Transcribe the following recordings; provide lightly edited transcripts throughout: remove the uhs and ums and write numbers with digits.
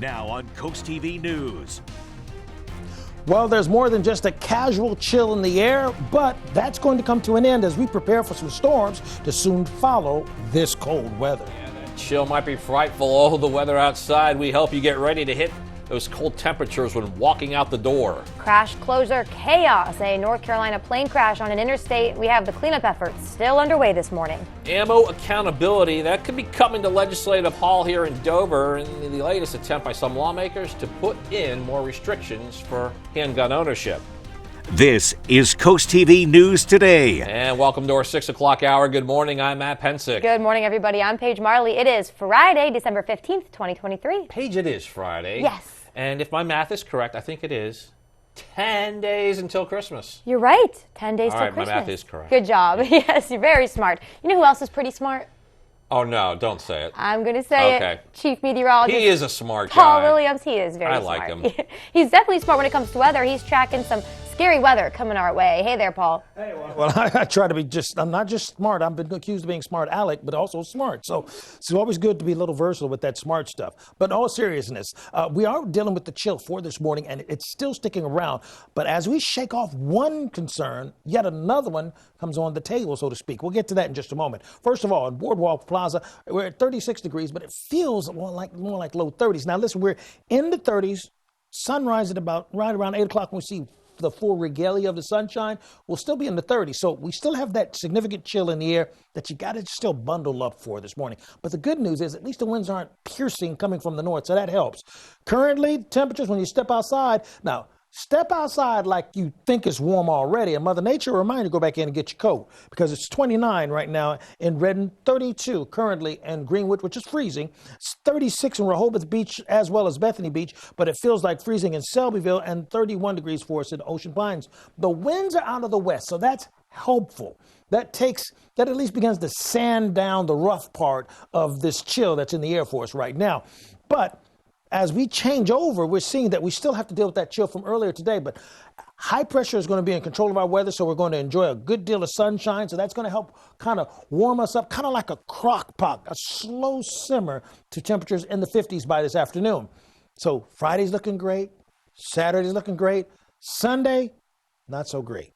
Now on CoastTV News. Well, there's more than just a casual chill in the air, but that's going to come to an end as we prepare for some storms to soon follow this cold weather. Yeah, that chill might be frightful. Oh, the weather outside. We help you get ready to hit those cold temperatures when walking out the door. Crash closure chaos. A North Carolina plane crash on an interstate. We have the cleanup efforts still underway this morning. Ammo accountability. That could be coming to Legislative Hall here in Dover in the latest attempt by some lawmakers to put in more restrictions for handgun ownership. This is CoastTV News Today. And welcome to our 6 o'clock hour. Good morning. I'm Matt Pensick. Good morning, everybody. I'm Paige Marley. It is Friday, December 15th, 2023. Paige, it is Friday. Yes. And if my math is correct, I think it is 10 days until Christmas. You're right. 10 days till Christmas. All right, my math is correct. Good job. Yes, you're very smart. You know who else is pretty smart? Oh, no, don't say it. I'm going to say it. Chief Meteorologist. He is a smart guy. Paul Williams, he is very smart. I like him. He's definitely smart when it comes to weather. He's tracking some scary weather coming our way. Hey there, Paul. Hey, well, I try to be I'm not just smart. I've been accused of being smart Alec, but also smart. So it's always good to be a little versatile with that smart stuff. But in all seriousness, we are dealing with the chill for this morning, and it's still sticking around. But as we shake off one concern, yet another one comes on the table, so to speak. We'll get to that in just a moment. First of all, in Boardwalk Plaza, we're at 36 degrees, but it feels more like low 30s. Now, listen, we're in the 30s. Sunrise at about right around 8 o'clock when we see the full regalia of the sunshine. We'll still be in the 30s. So we still have that significant chill in the air that you got to still bundle up for this morning. But the good news is at least the winds aren't piercing coming from the north, so that helps. Currently, temperatures when you step outside, now, step outside like you think it's warm already, and Mother Nature will remind you to go back in and get your coat because it's 29 right now in Redden, 32 currently in Greenwood, which is freezing. It's 36 in Rehoboth Beach as well as Bethany Beach, but it feels like freezing in Selbyville and 31 degrees for us in Ocean Pines. The winds are out of the west, so that's helpful. That at least begins to sand down the rough part of this chill that's in the air for us right now. But as we change over, we're seeing that we still have to deal with that chill from earlier today, but high pressure is going to be in control of our weather, so we're going to enjoy a good deal of sunshine, so that's going to help kind of warm us up, kind of like a crock pot, a slow simmer to temperatures in the 50s by this afternoon. So Friday's looking great, Saturday's looking great, Sunday, not so great.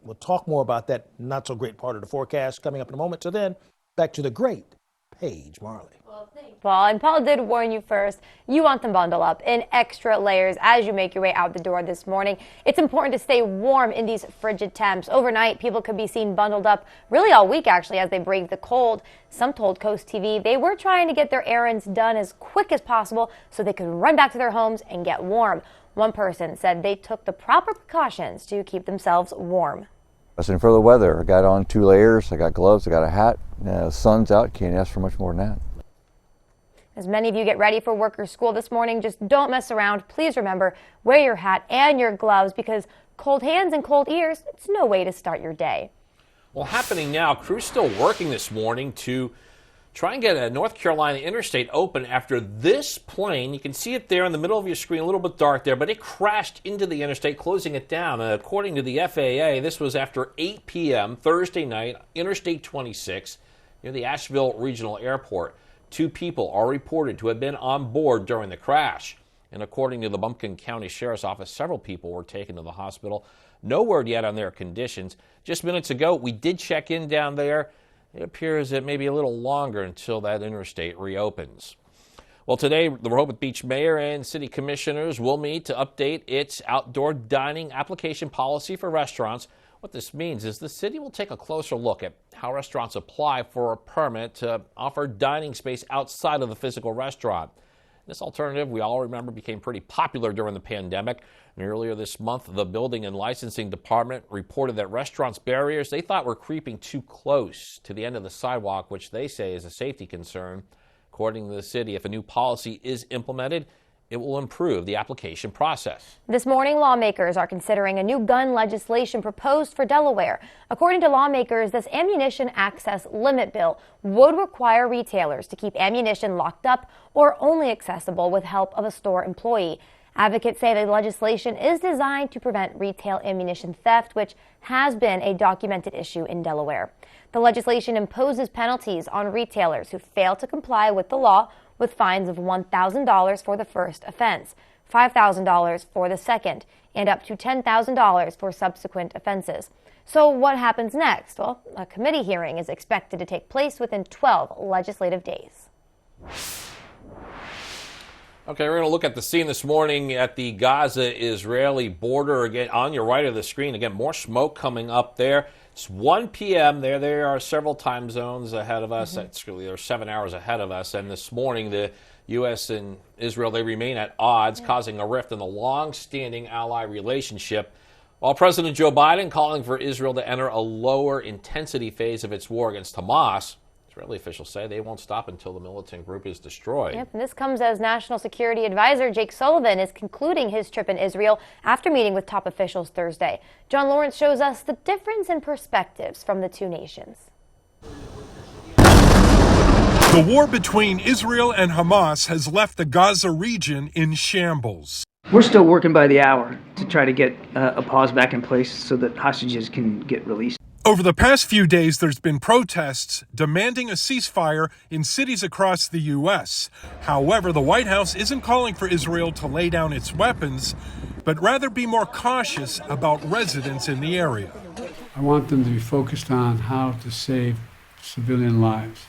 We'll talk more about that not so great part of the forecast coming up in a moment. So then, back to the great Paige Marley. Well, thanks, Paul. And Paul did warn you first. You want them bundled up in extra layers as you make your way out the door this morning. It's important to stay warm in these frigid temps. Overnight, people could be seen bundled up really all week, actually, as they brave the cold. Some told CoastTV they were trying to get their errands done as quick as possible so they could run back to their homes and get warm. One person said they took the proper precautions to keep themselves warm. Listening for the weather. I got on 2 layers, I got gloves, I got a hat. The sun's out, can't ask for much more than that. As many of you get ready for work or school this morning, just don't mess around. Please remember, wear your hat and your gloves because cold hands and cold ears, it's no way to start your day. Well, happening now, crews still working this morning to try and get a North Carolina interstate open after this plane. You can see it there in the middle of your screen, a little bit dark there, but it crashed into the interstate, closing it down. According to the FAA, this was after 8 p.m. Thursday night, Interstate 26, near the Asheville Regional Airport. 2 people are reported to have been on board during the crash. And according to the Buncombe County Sheriff's Office, several people were taken to the hospital. No word yet on their conditions. Just minutes ago, we did check in down there. It appears that maybe a little longer until that interstate reopens. Well, today, the Rehoboth Beach Mayor and City Commissioners will meet to update its outdoor dining application policy for restaurants. What this means is the city will take a closer look at how restaurants apply for a permit to offer dining space outside of the physical restaurant. This alternative, we all remember, became pretty popular during the pandemic. And earlier this month, the Building and Licensing Department reported that restaurants' barriers they thought were creeping too close to the end of the sidewalk, which they say is a safety concern. According to the city, if a new policy is implemented, it will improve the application process. This morning, lawmakers are considering a new gun legislation proposed for Delaware. According to lawmakers, this ammunition access limit bill would require retailers to keep ammunition locked up or only accessible with help of a store employee. Advocates say the legislation is designed to prevent retail ammunition theft, which has been a documented issue in Delaware. The legislation imposes penalties on retailers who fail to comply with the law, with fines of $1,000 for the first offense, $5,000 for the second, and up to $10,000 for subsequent offenses. So what happens next? Well, a committee hearing is expected to take place within 12 legislative days. Okay, we're going to look at the scene this morning at the Gaza-Israeli border. Again, on your right of the screen, again, more smoke coming up there. It's 1 p.m. There are several time zones ahead of us. They're 7 hours ahead of us. And this morning, the U.S. and Israel, they remain at odds, causing a rift in the long-standing ally relationship. While President Joe Biden calling for Israel to enter a lower intensity phase of its war against Hamas, Israeli officials say they won't stop until the militant group is destroyed. Yep, and this comes as National Security Advisor Jake Sullivan is concluding his trip in Israel after meeting with top officials Thursday. John Lawrence shows us the difference in perspectives from the two nations. The war between Israel and Hamas has left the Gaza region in shambles. We're still working by the hour to try to get a pause back in place so that hostages can get released. Over the past few days, there's been protests demanding a ceasefire in cities across the U.S. However, the White House isn't calling for Israel to lay down its weapons, but rather be more cautious about residents in the area. I want them to be focused on how to save civilian lives,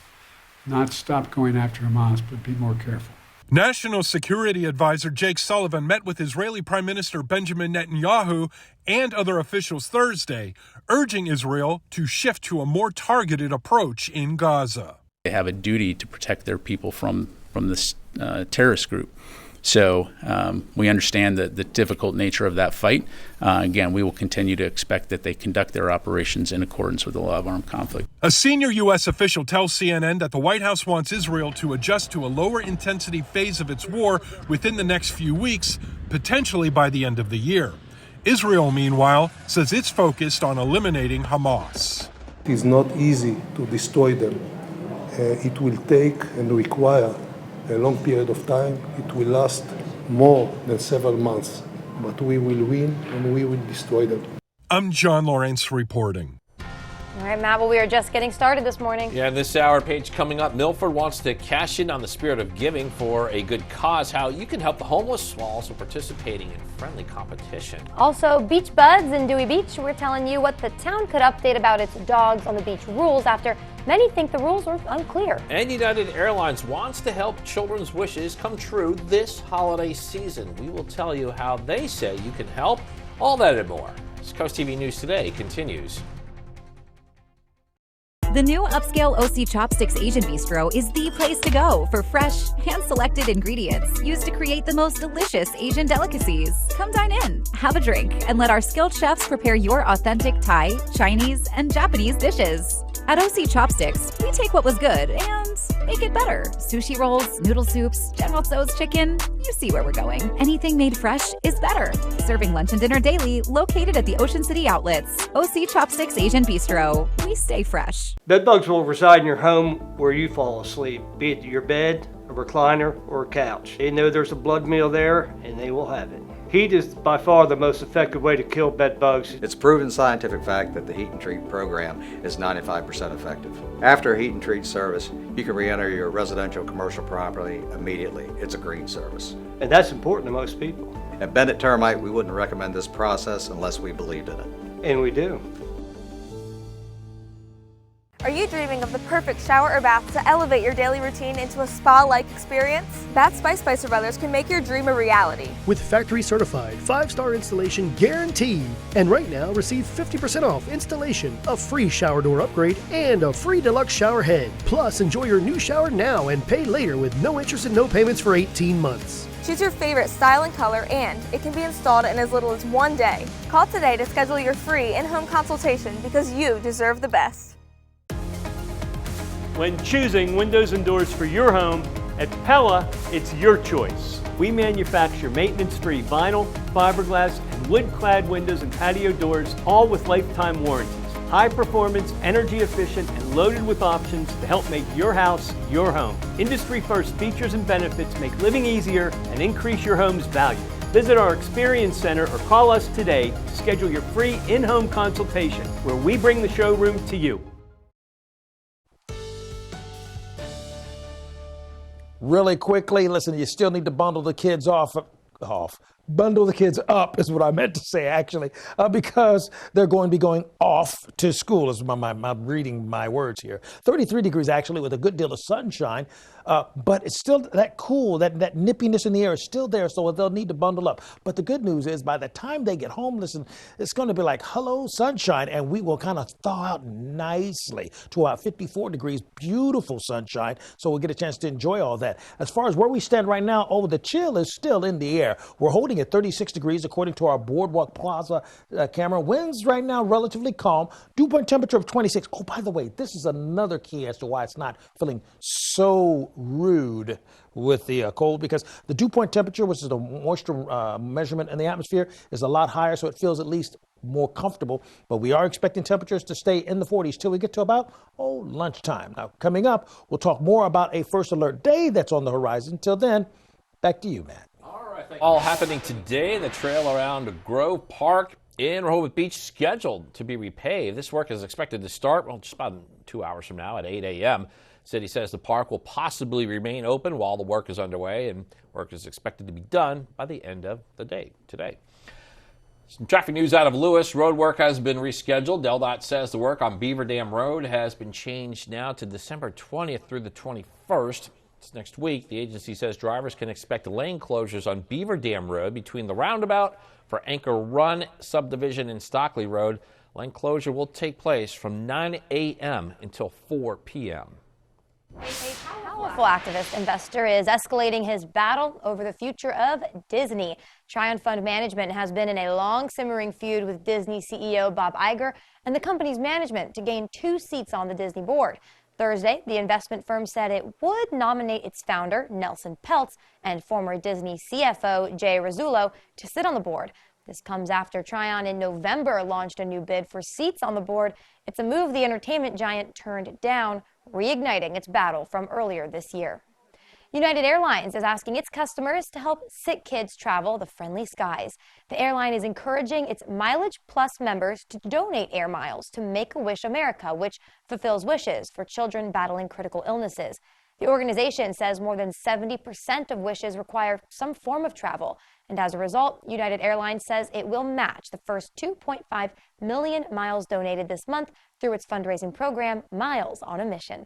not stop going after Hamas, but be more careful. National Security Advisor Jake Sullivan met with Israeli Prime Minister Benjamin Netanyahu and other officials Thursday, urging Israel to shift to a more targeted approach in Gaza. They have a duty to protect their people from this terrorist group. So we understand the difficult nature of that fight. Again, we will continue to expect that they conduct their operations in accordance with the law of armed conflict. A senior U.S. official tells CNN that the White House wants Israel to adjust to a lower intensity phase of its war within the next few weeks, potentially by the end of the year. Israel, meanwhile, says it's focused on eliminating Hamas. It is not easy to destroy them. It will take and require a long period of time. It will last more than several months, but we will win and we will destroy them. I'm John Lawrence reporting. All right, Matt, well, we are just getting started this morning. Yeah, in this hour page coming up, Milford wants to cash in on the spirit of giving for a good cause, how you can help the homeless while also participating in friendly competition. Also, Beach Buds in Dewey Beach, we're telling you what the town could update about its dogs on the beach rules after many think the rules are unclear. And United Airlines wants to help children's wishes come true this holiday season. We will tell you how they say you can help. All that and more. This CoastTV News Today continues. The new upscale OC Chopsticks Asian Bistro is the place to go for fresh, hand-selected ingredients used to create the most delicious Asian delicacies. Come dine in, have a drink, and let our skilled chefs prepare your authentic Thai, Chinese, and Japanese dishes. At OC Chopsticks, we take what was good and make it better. Sushi rolls, noodle soups, General Tso's chicken, you see where we're going. Anything made fresh is better. Serving lunch and dinner daily, located at the Ocean City Outlets. OC Chopsticks Asian Bistro. We stay fresh. Bedbugs will reside in your home where you fall asleep, be it your bed, a recliner, or a couch. They know there's a blood meal there, and they will have it. Heat is by far the most effective way to kill bed bugs. It's proven scientific fact that the Heat and Treat program is 95% effective. After a Heat and Treat service, you can re-enter your residential commercial property immediately. It's a green service. And that's important to most people. At Bennett Termite, we wouldn't recommend this process unless we believed in it. And we do. Are you dreaming of the perfect shower or bath to elevate your daily routine into a spa-like experience? Bath by Spicer Brothers can make your dream a reality. With factory certified 5-star installation guaranteed. And right now receive 50% off installation, a free shower door upgrade, and a free deluxe shower head. Plus enjoy your new shower now and pay later with no interest and no payments for 18 months. Choose your favorite style and color, and it can be installed in as little as 1 day. Call today to schedule your free in-home consultation because you deserve the best. When choosing windows and doors for your home, at Pella, it's your choice. We manufacture maintenance-free vinyl, fiberglass, and wood-clad windows and patio doors, all with lifetime warranties. High performance, energy efficient, and loaded with options to help make your house your home. Industry-first features and benefits make living easier and increase your home's value. Visit our Experience Center or call us today to schedule your free in-home consultation, where we bring the showroom to you. really quickly. Listen, you still need to bundle the kids bundle the kids up is what I meant to say, actually, because they're going to be going off to school. Is my reading my words here. 33 degrees, actually, with a good deal of sunshine, but it's still that cool, that nippiness in the air is still there, so they'll need to bundle up. But the good news is by the time they get home, listen, it's going to be like, hello, sunshine, and we will kind of thaw out nicely to about 54 degrees, beautiful sunshine, so we'll get a chance to enjoy all that. As far as where we stand right now, the chill is still in the air. We're holding at 36 degrees according to our Boardwalk Plaza camera. Winds right now relatively calm. Dew point temperature of 26. Oh, by the way, this is another key as to why it's not feeling so rude with the cold, because the dew point temperature, which is the moisture measurement in the atmosphere, is a lot higher, so it feels at least more comfortable. But we are expecting temperatures to stay in the 40s till we get to about lunchtime. Now, coming up, we'll talk more about a first alert day that's on the horizon. Till then, back to you, Matt. All happening today. The trail around Grove Park in Rehoboth Beach scheduled to be repaved. This work is expected to start, just about 2 hours from now at 8 a.m. City says the park will possibly remain open while the work is underway, and work is expected to be done by the end of the day today. Some traffic news out of Lewis. Road work has been rescheduled. DelDOT says the work on Beaver Dam Road has been changed now to December 20th through the 21st. Next week. The agency says drivers can expect lane closures on Beaver Dam Road between the roundabout for Anchor Run subdivision and Stockley Road. Lane closure will take place from 9 a.m. until 4 p.m. A powerful activist investor is escalating his battle over the future of Disney. Tryon Fund Management has been in a long simmering feud with Disney CEO Bob Iger and the company's management to gain 2 seats on the Disney board. Thursday, the investment firm said it would nominate its founder, Nelson Peltz, and former Disney CFO, Jay Rizzullo, to sit on the board. This comes after Tryon in November launched a new bid for seats on the board. It's a move the entertainment giant turned down, reigniting its battle from earlier this year. United Airlines is asking its customers to help sick kids travel the friendly skies. The airline is encouraging its Mileage Plus members to donate air miles to Make-A-Wish America, which fulfills wishes for children battling critical illnesses. The organization says more than 70% of wishes require some form of travel. And as a result, United Airlines says it will match the first 2.5 million miles donated this month through its fundraising program, Miles on a Mission.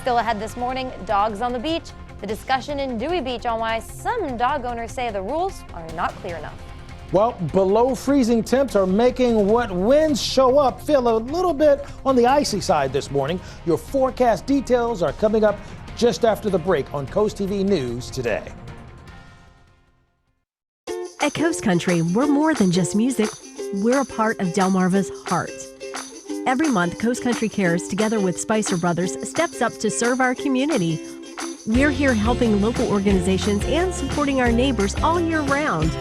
Still ahead this morning, dogs on the beach, the discussion in Dewey Beach on why some dog owners say the rules are not clear enough. Well, below freezing temps are making what winds show up feel a little bit on the icy side this morning. Your forecast details are coming up just after the break on CoastTV News Today. At Coast Country, we're more than just music. We're a part of Delmarva's heart. Every month, Coast Country Cares, together with Spicer Brothers, steps up to serve our community. We're here helping local organizations and supporting our neighbors all year round.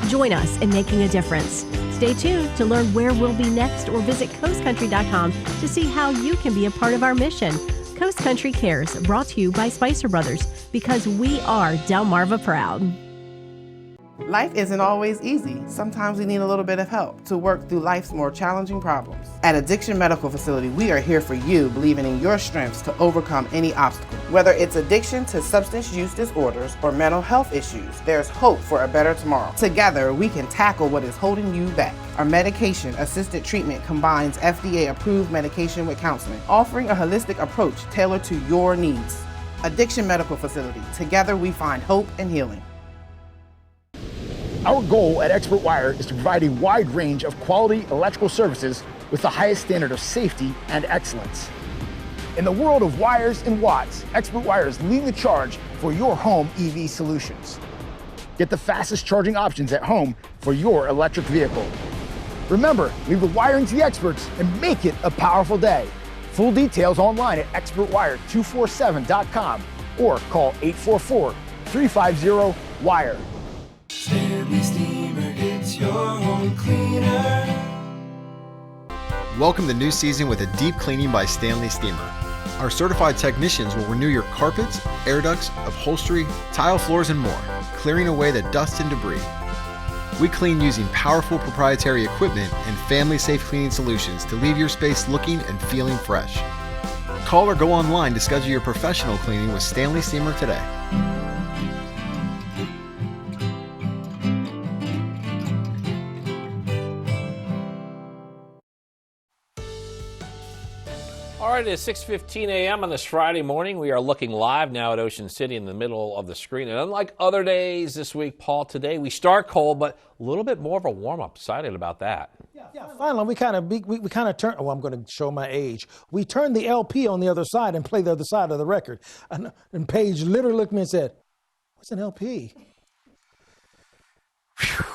Join us in making a difference. Stay tuned to learn where we'll be next or visit coastcountry.com to see how you can be a part of our mission. Coast Country Cares, brought to you by Spicer Brothers, because we are Delmarva proud. Life isn't always easy. Sometimes we need a little bit of help to work through life's more challenging problems. At Addiction Medical Facility, we are here for you, believing in your strengths to overcome any obstacle. Whether it's addiction to substance use disorders or mental health issues, there's hope for a better tomorrow. Together, we can tackle what is holding you back. Our medication-assisted treatment combines FDA-approved medication with counseling, offering a holistic approach tailored to your needs. Addiction Medical Facility. Together, we find hope and healing. Our goal at Expert Wire is to provide a wide range of quality electrical services with the highest standard of safety and excellence. In the world of wires and watts, Expert Wire is leading the charge for your home EV solutions. Get the fastest charging options at home for your electric vehicle. Remember, leave the wiring to the experts and make it a powerful day. Full details online at expertwire247.com or call 844-350-WIRE. Stanley Steamer, it's your home cleaner. Welcome the new season with a deep cleaning by Stanley Steamer. Our certified technicians will renew your carpets, air ducts, upholstery, tile floors, and more, clearing away the dust and debris. We clean using powerful proprietary equipment and family-safe cleaning solutions to leave your space looking and feeling fresh. Call or go online to schedule your professional cleaning with Stanley Steamer today. All right, it's 6:15 a.m. on this Friday morning. We are looking live now at Ocean City in the middle of the screen. And unlike other days this week, Paul, today we start cold, but a little bit more of a warm-up. Excited about that. Yeah, finally, we kind of turn. Oh, I'm going to show my age. We turned the LP on the other side and played the other side of the record. And Paige literally looked at me and said, "What's an LP?" Whew.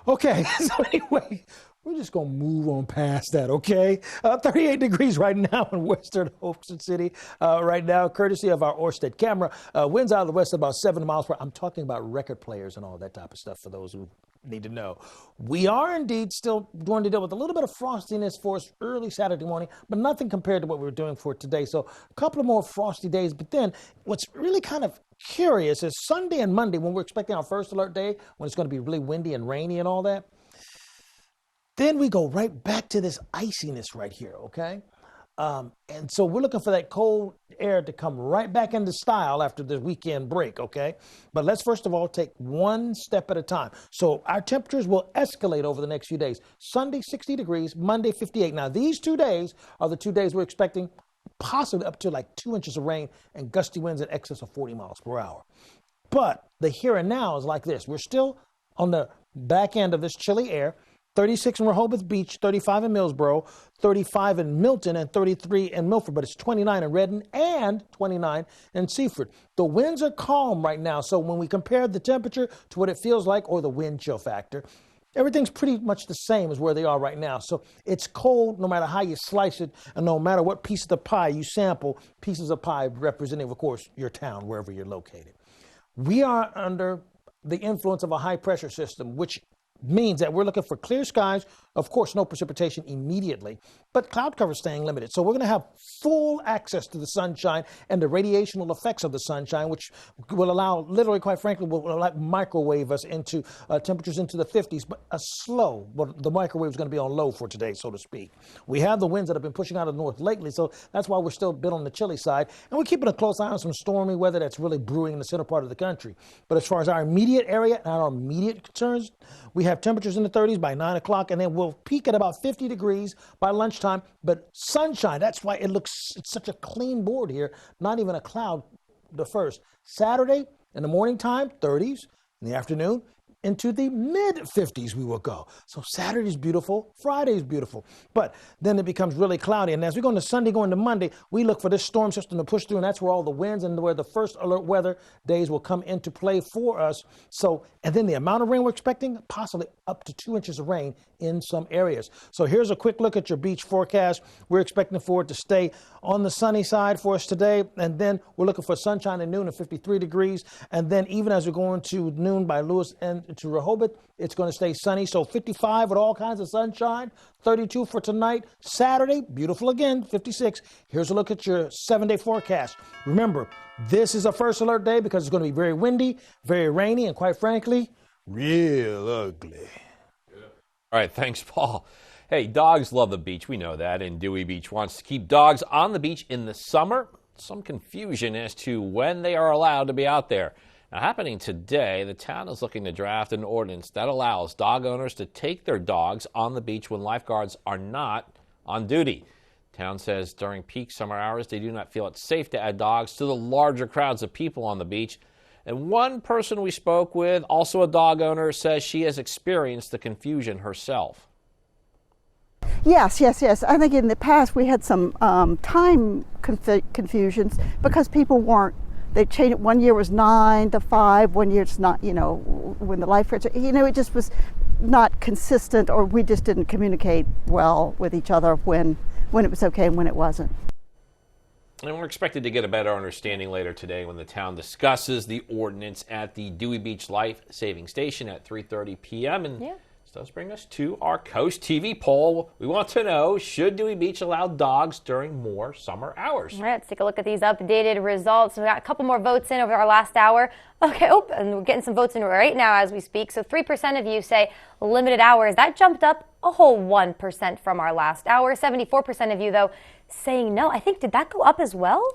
Okay, so anyway, we're just going to move on past that, okay? 38 degrees right now in western Ocean City. Right now, courtesy of our Orsted camera. Winds out of the west about 7 miles per hour. I'm talking about record players and all that type of stuff for those who need to know. We are indeed still going to deal with a little bit of frostiness for us early Saturday morning, but nothing compared to what we were doing for today. So a couple of more frosty days. But then what's really kind of curious is Sunday and Monday, when we're expecting our first alert day, when it's going to be really windy and rainy and all that. Then we go right back to this iciness right here, okay? And so we're looking for that cold air to come right back into style after the weekend break, okay? But let's first of all take one step at a time. So our temperatures will escalate over the next few days. Sunday, 60 degrees, Monday, 58. Now, these 2 days are the 2 days we're expecting possibly up to like 2 inches of rain and gusty winds in excess of 40 miles per hour. But the here and now is like this. We're still on the back end of this chilly air. 36 in Rehoboth Beach, 35 in Millsboro, 35 in Milton, and 33 in Milford, but it's 29 in Redden and 29 in Seaford. The winds are calm right now, so when we compare the temperature to what it feels like or the wind chill factor, everything's pretty much the same as where they are right now. So it's cold no matter how you slice it, and no matter what piece of the pie you sample, pieces of pie representing, of course, your town, wherever you're located. We are under the influence of a high-pressure system, which means that we're looking for clear skies, of course, no precipitation immediately, but cloud cover staying limited. So we're going to have full access to the sunshine and the radiational effects of the sunshine, which will allow, literally, quite frankly, will like microwave us into temperatures into the 50s, but the microwave is going to be on low for today, so to speak. We have the winds that have been pushing out of the north lately, so that's why we're still a bit on the chilly side, and we're keeping a close eye on some stormy weather that's really brewing in the center part of the country. But as far as our immediate area and our immediate concerns, we have temperatures in the 30s by 9 o'clock, and then we'll peak at about 50 degrees by lunchtime. But sunshine, that's why it's such a clean board here, not even a cloud the first. Saturday in the morning time, 30s. In the afternoon, into the mid-50s we will go. So Saturday's beautiful, Friday's beautiful. But then it becomes really cloudy. And as we go into Sunday, going to Monday, we look for this storm system to push through, and that's where all the winds and where the first alert weather days will come into play for us. So, and then the amount of rain we're expecting, possibly up to 2 inches of rain in some areas. So here's a quick look at your beach forecast. We're expecting for it to stay on the sunny side for us today. And then we're looking for sunshine at noon at 53 degrees. And then even as we go into noon by Lewis and to Rehoboth, it's going to stay sunny. So 55 with all kinds of sunshine, 32 for tonight. Saturday, beautiful again, 56. Here's a look at your 7-day forecast. Remember, this is a first alert day because it's going to be very windy, very rainy, and quite frankly, real ugly. All right, thanks, Paul. Hey, dogs love the beach. We know that. And Dewey Beach wants to keep dogs on the beach in the summer. Some confusion as to when they are allowed to be out there. Now, happening today, the town is looking to draft an ordinance that allows dog owners to take their dogs on the beach when lifeguards are not on duty. Town says during peak summer hours, they do not feel it's safe to add dogs to the larger crowds of people on the beach. And one person we spoke with, also a dog owner, says she has experienced the confusion herself. Yes. I think in the past we had some time confusions because people weren't. They changed it. 1 year was 9 to 5. 1 year it's not. When the lifeguards, it just was not consistent, or we just didn't communicate well with each other when it was okay and when it wasn't. And we're expected to get a better understanding later today when the town discusses the ordinance at the Dewey Beach Life Saving Station at 3:30 p.m. And this does bring us to our Coast TV poll. We want to know, should Dewey Beach allow dogs during more summer hours? All right, let's take a look at these updated results. We got a couple more votes in over our last hour. Okay, and we're getting some votes in right now as we speak. So 3% of you say limited hours. That jumped up a whole 1% from our last hour. 74% of you, though, saying no. I think, did that go up as well?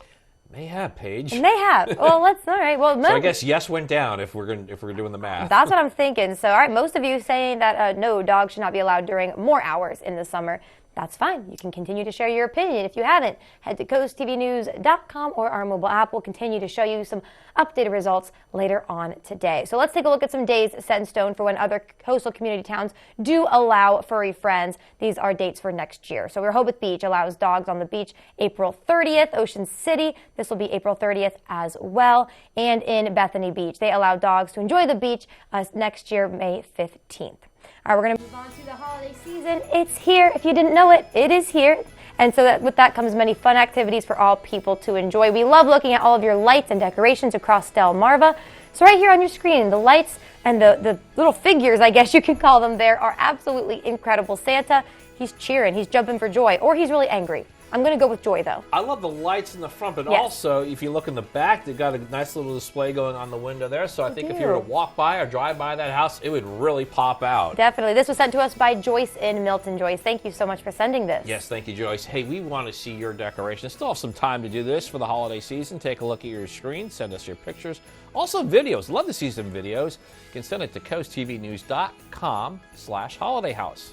May have, Paige. It may have. Well, let's, all right. Well, So I guess yes went down if we're doing the math. That's what I'm thinking. So, all right, most of you saying that no, dogs should not be allowed during more hours in the summer. That's fine. You can continue to share your opinion. If you haven't, head to coasttvnews.com or our mobile app. We'll continue to show you some updated results later on today. So let's take a look at some days set in stone for when other coastal community towns do allow furry friends. These are dates for next year. So Rehoboth Beach allows dogs on the beach April 30th. Ocean City, this will be April 30th as well. And in Bethany Beach, they allow dogs to enjoy the beach next year, May 15th. All right, we're going to move on to the holiday season. It's here. If you didn't know it, it is here. And so with that comes many fun activities for all people to enjoy. We love looking at all of your lights and decorations across Delmarva. So right here on your screen, the lights and the little figures, I guess you can call them there, are absolutely incredible. Santa, he's cheering, he's jumping for joy, or he's really angry. I'm going to go with joy, though. I love the lights in the front, but Yes. also, if you look in the back, they've got a nice little display going on the window there. So I think if you were to walk by or drive by that house, it would really pop out. Definitely. This was sent to us by Joyce in Milton. Joyce, thank you so much for sending this. Yes, thank you, Joyce. Hey, we want to see your decorations. Still have some time to do this for the holiday season. Take a look at your screen. Send us your pictures. Also, videos. Love to see some videos. You can send it to coasttvnews.com/holidayhouse.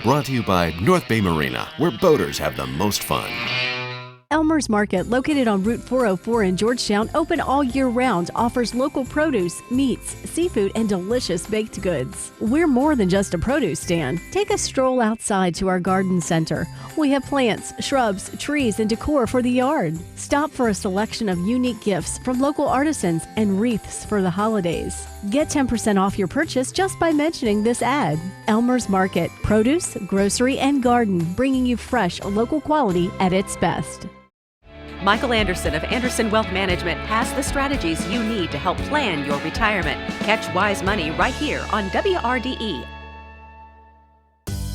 Brought to you by North Bay Marina, where boaters have the most fun. Elmer's Market, located on Route 404 in Georgetown, open all year round, offers local produce, meats, seafood, and delicious baked goods. We're more than just a produce stand. Take a stroll outside to our garden center. We have plants, shrubs, trees, and decor for the yard. Stop for a selection of unique gifts from local artisans and wreaths for the holidays. Get 10% off your purchase just by mentioning this ad. Elmer's Market, produce, grocery, and garden, bringing you fresh, local quality at its best. Michael Anderson of Anderson Wealth Management has the strategies you need to help plan your retirement. Catch Wise Money right here on WRDE.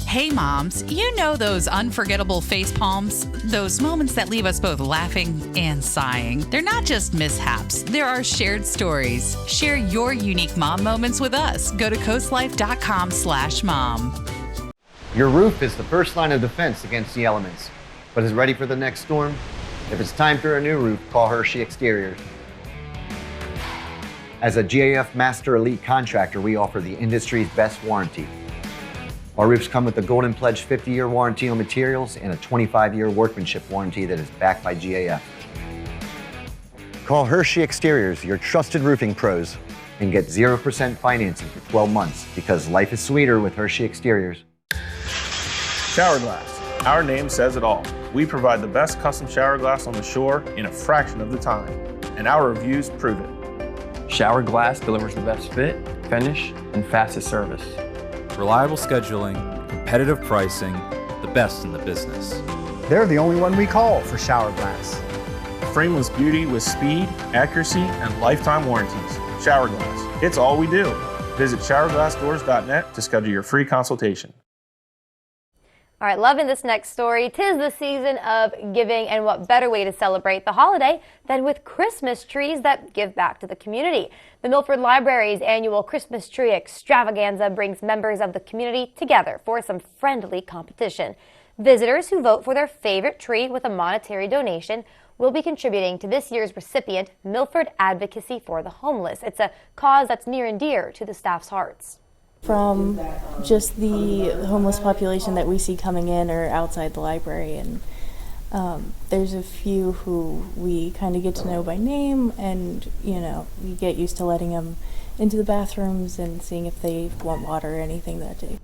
Hey moms, you know those unforgettable face palms? Those moments that leave us both laughing and sighing. They're not just mishaps, there are shared stories. Share your unique mom moments with us. Go to coastlife.com/mom. Your roof is the first line of defense against the elements, but is ready for the next storm? If it's time for a new roof, call Hershey Exteriors. As a GAF Master Elite contractor, we offer the industry's best warranty. Our roofs come with a Golden Pledge 50-year warranty on materials and a 25-year workmanship warranty that is backed by GAF. Call Hershey Exteriors, your trusted roofing pros, and get 0% financing for 12 months because life is sweeter with Hershey Exteriors. Shower glass. Our name says it all. We provide the best custom shower glass on the shore in a fraction of the time, and our reviews prove it. Shower glass delivers the best fit, finish, and fastest service. Reliable scheduling, competitive pricing, the best in the business. They're the only one we call for shower glass. Frameless beauty with speed, accuracy, and lifetime warranties. Shower glass. It's all we do. Visit showerglassdoors.net to schedule your free consultation. All right, loving this next story. 'Tis the season of giving, and what better way to celebrate the holiday than with Christmas trees that give back to the community. The Milford Library's annual Christmas tree extravaganza brings members of the community together for some friendly competition. Visitors who vote for their favorite tree with a monetary donation will be contributing to this year's recipient, Milford Advocacy for the Homeless. It's a cause that's near and dear to the staff's hearts. From just the homeless population that we see coming in or outside the library, and there's a few who we kind of get to know by name, and we get used to letting them into the bathrooms and seeing if they want water or anything that day.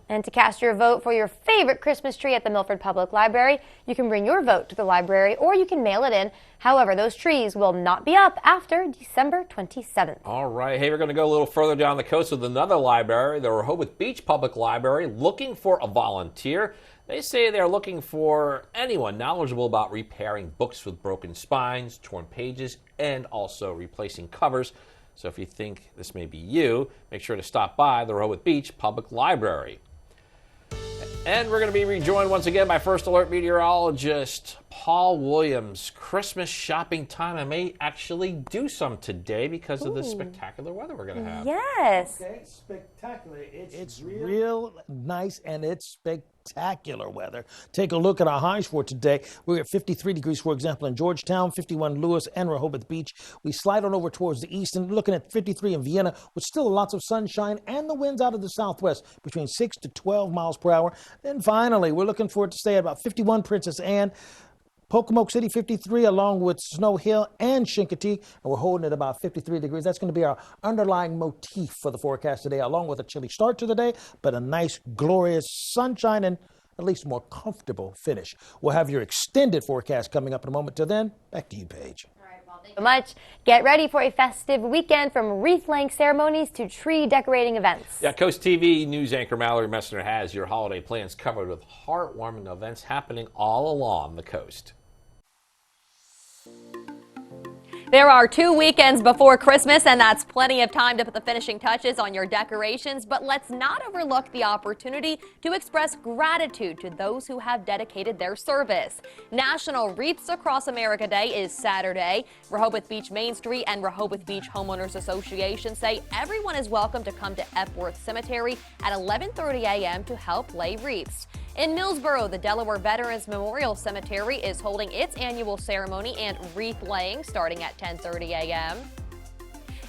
And to cast your vote for your favorite Christmas tree at the Milford Public Library, you can bring your vote to the library or you can mail it in. However, those trees will not be up after December 27th. All right. Hey, we're going to go a little further down the coast with another library, the Rehoboth Beach Public Library, looking for a volunteer. They say they're looking for anyone knowledgeable about repairing books with broken spines, torn pages, and also replacing covers. So if you think this may be you, make sure to stop by the Rehoboth Beach Public Library. And we're going to be rejoined once again by First Alert meteorologist Paul Williams. Christmas shopping time. I may actually do some today because of the spectacular weather we're going to have. Yes. Okay, spectacular. It's real nice and it's spectacular weather. Take a look at our highs for today. We're at 53 degrees, for example, in Georgetown, 51 Lewis and Rehoboth Beach. We slide on over towards the east and looking at 53 in Vienna with still lots of sunshine and the winds out of the southwest between 6 to 12 miles per hour. Then finally, we're looking for it to stay at about 51 Princess Anne, Pocomoke City 53, along with Snow Hill and Chincoteague, and we're holding at about 53 degrees. That's going to be our underlying motif for the forecast today, along with a chilly start to the day, but a nice, glorious sunshine and at least more comfortable finish. We'll have your extended forecast coming up in a moment. Till then, back to you, Paige. Thank you so much. Get ready for a festive weekend from wreath-laying ceremonies to tree decorating events. Yeah, Coast TV news anchor Mallory Messner has your holiday plans covered with heartwarming events happening all along the coast. There are 2 weekends before Christmas, and that's plenty of time to put the finishing touches on your decorations, but let's not overlook the opportunity to express gratitude to those who have dedicated their service. National Wreaths Across America Day is Saturday. Rehoboth Beach Main Street and Rehoboth Beach Homeowners Association say everyone is welcome to come to Epworth Cemetery at 11:30 a.m. to help lay wreaths. In Millsboro, the Delaware Veterans Memorial Cemetery is holding its annual ceremony and wreath laying starting at 10:30 a.m.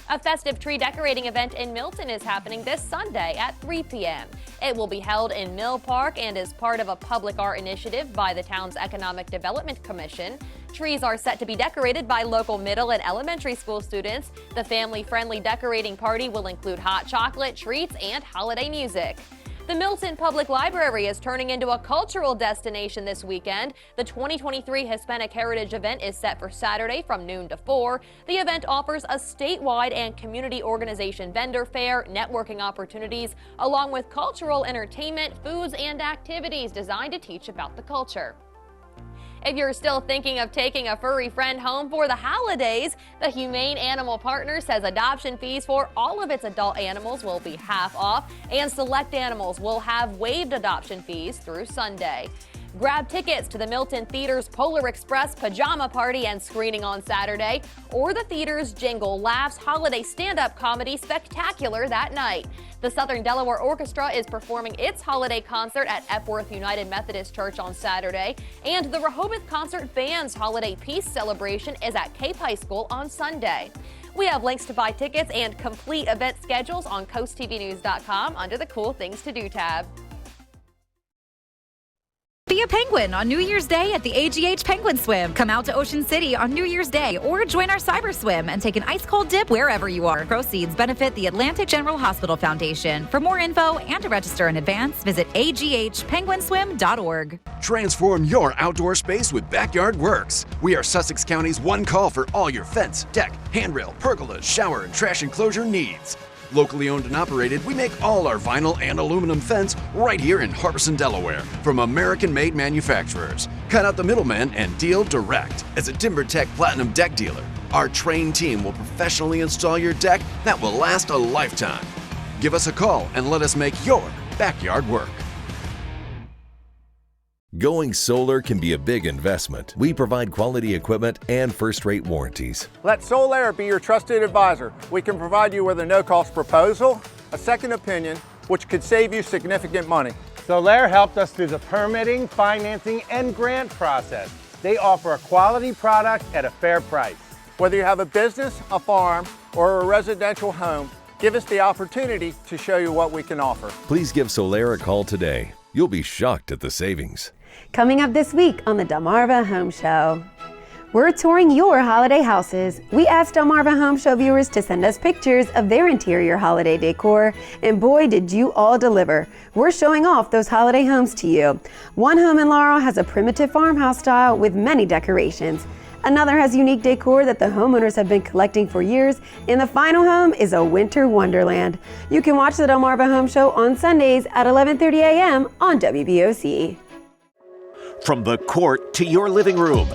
A festive tree decorating event in Milton is happening this Sunday at 3 p.m. It will be held in Mill Park and is part of a public art initiative by the town's Economic Development Commission. Trees are set to be decorated by local middle and elementary school students. The family-friendly decorating party will include hot chocolate, treats, and holiday music. The Milton Public Library is turning into a cultural destination this weekend. The 2023 Hispanic Heritage event is set for Saturday from noon to 4. The event offers a statewide and community organization vendor fair, networking opportunities, along with cultural entertainment, foods, and activities designed to teach about the culture. If you're still thinking of taking a furry friend home for the holidays, the Humane Animal Partner says adoption fees for all of its adult animals will be half off, and select animals will have waived adoption fees through Sunday. Grab tickets to the Milton Theater's Polar Express Pajama Party and screening on Saturday, or the theater's Jingle Laughs Holiday Stand-Up Comedy Spectacular that night. The Southern Delaware Orchestra is performing its holiday concert at Epworth United Methodist Church on Saturday, and the Rehoboth Concert Band's Holiday Peace Celebration is at Cape High School on Sunday. We have links to buy tickets and complete event schedules on CoastTVnews.com under the Cool Things to Do tab. Be a penguin on New Year's Day at the AGH Penguin Swim. Come out to Ocean City on New Year's Day or join our Cyber Swim and take an ice-cold dip wherever you are. Proceeds benefit the Atlantic General Hospital Foundation. For more info and to register in advance, visit aghpenguinswim.org. Transform your outdoor space with Backyard Works. We are Sussex County's one call for all your fence, deck, handrail, pergolas, shower, and trash enclosure needs. Locally owned and operated, we make all our vinyl and aluminum fence right here in Harbison, Delaware, from American-made manufacturers. Cut out the middleman and deal direct. As a TimberTech Platinum deck dealer, our trained team will professionally install your deck that will last a lifetime. Give us a call and let us make your backyard work. Going solar can be a big investment. We provide quality equipment and first-rate warranties. Let Solaire be your trusted advisor. We can provide you with a no-cost proposal, a second opinion, which could save you significant money. Solaire helped us through the permitting, financing, and grant process. They offer a quality product at a fair price. Whether you have a business, a farm, or a residential home, give us the opportunity to show you what we can offer. Please give Solaire a call today. You'll be shocked at the savings. Coming up this week on the Delmarva Home Show. We're touring your holiday houses. We asked Delmarva Home Show viewers to send us pictures of their interior holiday decor, and boy, did you all deliver. We're showing off those holiday homes to you. One home in Laurel has a primitive farmhouse style with many decorations. Another has unique decor that the homeowners have been collecting for years, and the final home is a winter wonderland. You can watch the Delmarva Home Show on Sundays at 11:30 a.m. on WBOC. From the court to your living room,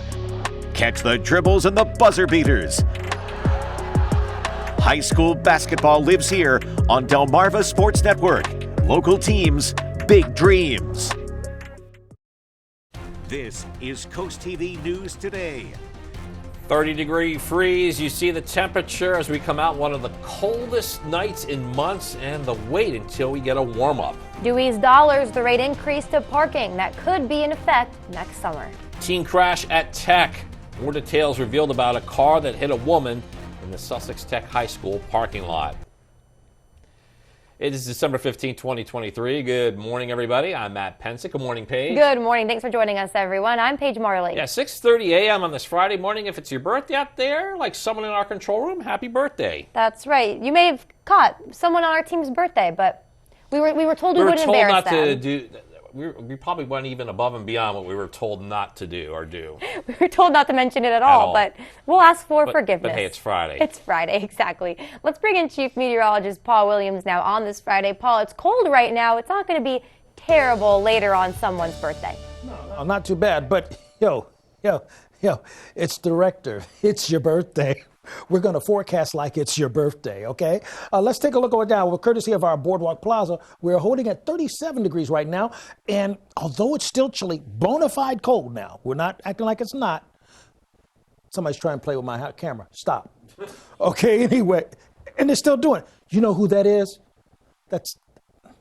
catch the dribbles and the buzzer beaters. High school basketball lives here on Delmarva Sports Network. Local teams, big dreams. This is Coast TV News Today. 30-degree freeze. You see the temperature as we come out one of the coldest nights in months, and the wait until we get a warm-up. Dewey's dollars, the rate increase to parking that could be in effect next summer. Teen crash at Tech. More details revealed about a car that hit a woman in the Sussex Tech High School parking lot. It is December 15, 2023. Good morning, everybody. I'm Matt Pensick. Good morning, Paige. Good morning. Thanks for joining us, everyone. I'm Paige Marley. Yeah, 6:30 a.m. on this Friday morning. If it's your birthday out there, like someone in our control room, happy birthday. That's right. You may have caught someone on our team's birthday, but we were told we wouldn't embarrass them. We probably went even above and beyond what we were told not to do or do. We were told not to mention it at all, but we'll ask for forgiveness. But hey, it's Friday. It's Friday, exactly. Let's bring in Chief Meteorologist Paul Williams now on this Friday. Paul, it's cold right now. It's not going to be terrible later on someone's birthday. No, not too bad. But yo, it's director. It's your birthday. We're going to forecast like it's your birthday, okay? Let's take a look over now. With courtesy of our Boardwalk Plaza, we're holding at 37 degrees right now. And although it's still chilly, bona fide cold now. We're not acting like it's not. Somebody's trying to play with my camera. Stop. Okay, anyway. And they're still doing it. You know who that is? That's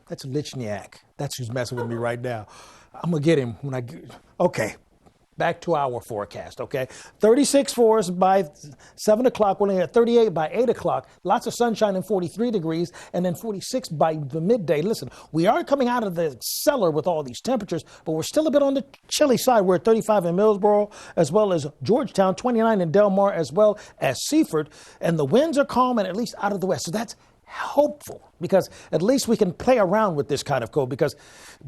Lichniak. That's who's messing with me right now. I'm going to get him when I get... Okay. Back to our forecast, okay? 36 for us by 7 o'clock. We're at 38 by 8 o'clock. Lots of sunshine and 43 degrees, and then 46 by the midday. Listen, we are coming out of the cellar with all these temperatures, but we're still a bit on the chilly side. We're at 35 in Millsboro, as well as Georgetown, 29 in Del Mar, as well as Seaford. And the winds are calm and at least out of the west. So that's hopeful, because at least we can play around with this kind of cold, because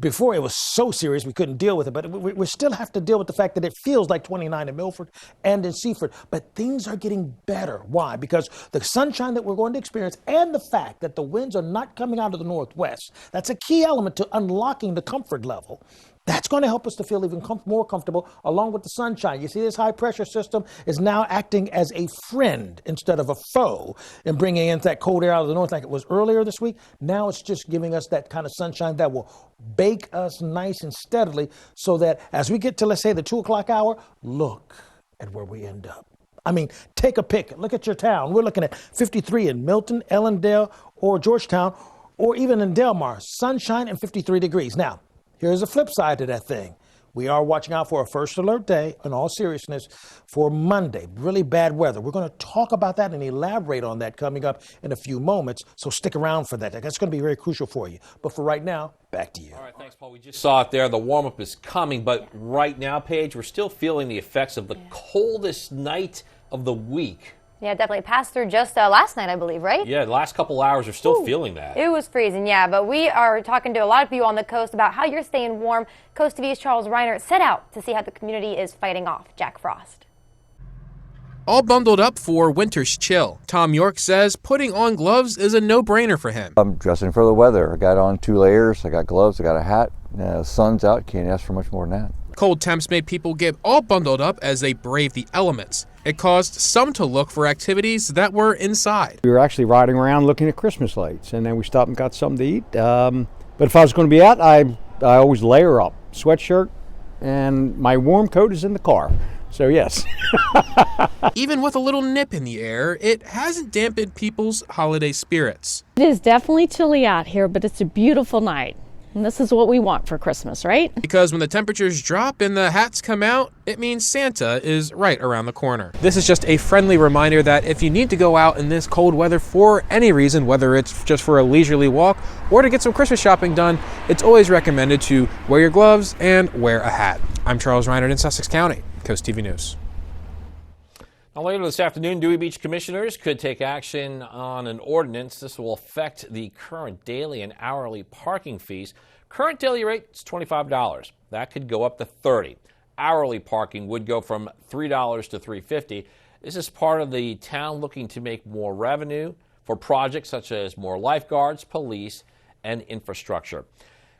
before it was so serious we couldn't deal with it. But we still have to deal with the fact that it feels like 29 in Milford and in Seaford. But things are getting better. Why? Because the sunshine that we're going to experience and the fact that the winds are not coming out of the northwest, that's a key element to unlocking the comfort level. That's going to help us to feel even more comfortable, along with the sunshine. You see, this high-pressure system is now acting as a friend instead of a foe and bringing in that cold air out of the north like it was earlier this week. Now it's just giving us that kind of sunshine that will bake us nice and steadily, so that as we get to, let's say, the 2 o'clock hour, look at where we end up. I mean, take a pick. Look at your town. We're looking at 53 in Milton, Ellendale, or Georgetown, or even in Del Mar. Sunshine and 53 degrees. Now, here's the flip side to that thing. We are watching out for a first alert day, in all seriousness, for Monday. Really bad weather. We're going to talk about that and elaborate on that coming up in a few moments, so stick around for that. That's going to be very crucial for you. But for right now, back to you. All right, thanks, Paul. We just saw it there. The warm-up is coming, but right now, Paige, we're still feeling the effects of the coldest night of the week. Yeah, definitely passed through just last night, I believe, right? Yeah, the last couple hours are still feeling that. It was freezing, yeah, but we are talking to a lot of you on the coast about how you're staying warm. Coast TV's Charles Reiner set out to see how the community is fighting off Jack Frost. All bundled up for winter's chill. Tom York says putting on gloves is a no-brainer for him. I'm dressing for the weather. I got on 2 layers, I got gloves, I got a hat. The sun's out, can't ask for much more than that. Cold temps made people get all bundled up as they brave the elements. It caused some to look for activities that were inside. We were actually riding around looking at Christmas lights, and then we stopped and got something to eat. But if I was going to be out, I always layer up. Sweatshirt, and my warm coat is in the car. So yes. Even with a little nip in the air, it hasn't dampened people's holiday spirits. It is definitely chilly out here, but it's a beautiful night. And this is what we want for Christmas, right? Because when the temperatures drop and the hats come out, it means Santa is right around the corner. This is just a friendly reminder that if you need to go out in this cold weather for any reason, whether it's just for a leisurely walk or to get some Christmas shopping done, it's always recommended to wear your gloves and wear a hat. I'm Charles Reiner in Sussex County, Coast TV News. Now, later this afternoon, Dewey Beach commissioners could take action on an ordinance. This will affect the current daily and hourly parking fees. Current daily rate is $25. That could go up to $30. Hourly parking would go from $3 to $3.50. This is part of the town looking to make more revenue for projects such as more lifeguards, police, and infrastructure.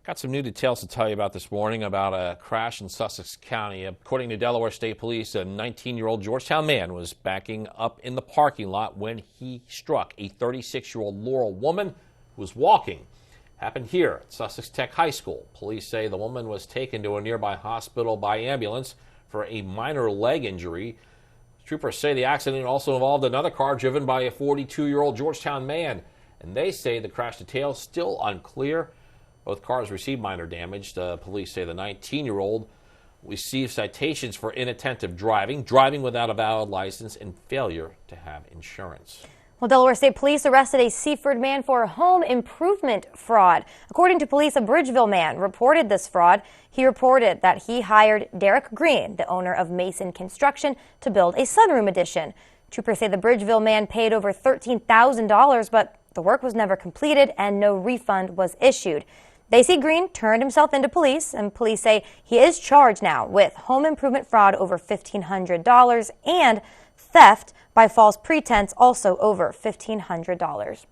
Got some new details to tell you about this morning about a crash in Sussex County. According to Delaware State Police, a 19-year-old Georgetown man was backing up in the parking lot when he struck a 36-year-old Laurel woman who was walking. Happened here at Sussex Tech High School. Police say the woman was taken to a nearby hospital by ambulance for a minor leg injury. Troopers say the accident also involved another car driven by a 42-year-old Georgetown man, and they say the crash details still unclear. Both cars received minor damage. The police say the 19-year-old received citations for inattentive driving, driving without a valid license, and failure to have insurance. Well, Delaware State Police arrested a Seaford man for home improvement fraud. According to police, a Bridgeville man reported this fraud. He reported that he hired Derek Green, the owner of Mason Construction, to build a sunroom addition. Troopers say the Bridgeville man paid over $13,000, but the work was never completed and no refund was issued. They say Green turned himself into police, and police say he is charged now with home improvement fraud over $1,500 and theft by false pretense, also over $1,500.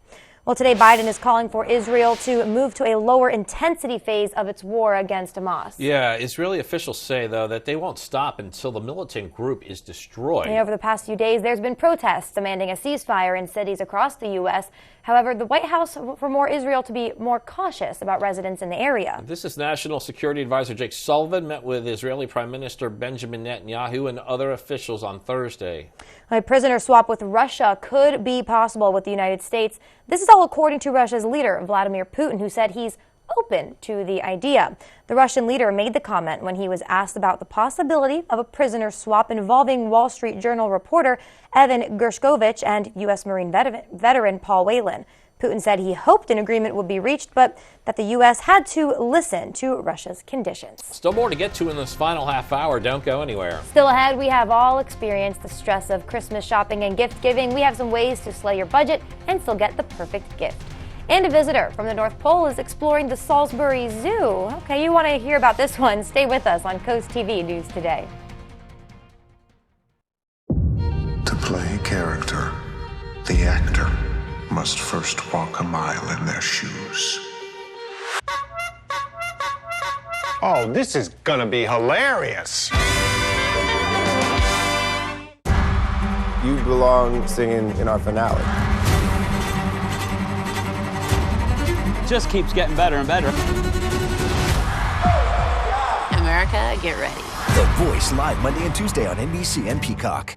Well, today Biden is calling for Israel to move to a lower intensity phase of its war against Hamas. Yeah, Israeli officials say, though, that they won't stop until the militant group is destroyed. And over the past few days, there's been protests demanding a ceasefire in cities across the U.S. However, the White House for more Israel to be more cautious about residents in the area. This is National Security Advisor Jake Sullivan met with Israeli Prime Minister Benjamin Netanyahu and other officials on Thursday. A prisoner swap with Russia could be possible with the United States. This is all according to Russia's leader, Vladimir Putin, who said he's open to the idea. The Russian leader made the comment when he was asked about the possibility of a prisoner swap involving Wall Street Journal reporter Evan Gershkovich and U.S. Marine veteran Paul Whelan. Putin said he hoped an agreement would be reached, but that the U.S. had to listen to Russia's conditions. Still more to get to in this final half hour. Don't go anywhere. Still ahead, we have all experienced the stress of Christmas shopping and gift giving. We have some ways to slay your budget and still get the perfect gift. And a visitor from the North Pole is exploring the Salisbury Zoo. Okay, you want to hear about this one? Stay with us on CoastTV News Today. To play a character, the actor must first walk a mile in their shoes. Oh, this is gonna be hilarious. You belong singing in our finale. Just keeps getting better and better. America, get ready. The Voice, live Monday and Tuesday on NBC and Peacock.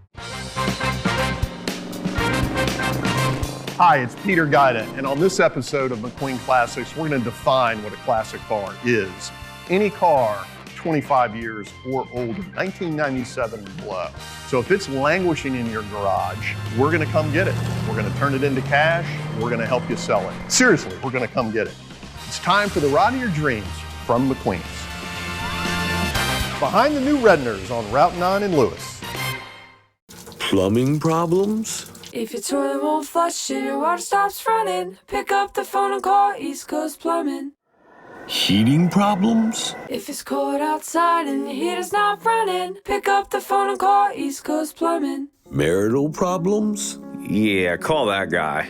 Hi, it's Peter Guida, and on this episode of McQueen Classics, we're going to define what a classic car is. Any car 25 years or older, 1997 and below. So if it's languishing in your garage, we're going to come get it. We're going to turn it into cash. We're going to help you sell it. Seriously, we're going to come get it. It's time for the ride of your dreams from McQueen's. Behind the new Redners on Route 9 in Lewis. Plumbing problems? If your toilet won't flush and your water stops running, pick up the phone and call East Coast Plumbing. Heating problems? If it's cold outside and the heater's not running, pick up the phone and call East Coast Plumbing. Marital problems? Yeah, call that guy.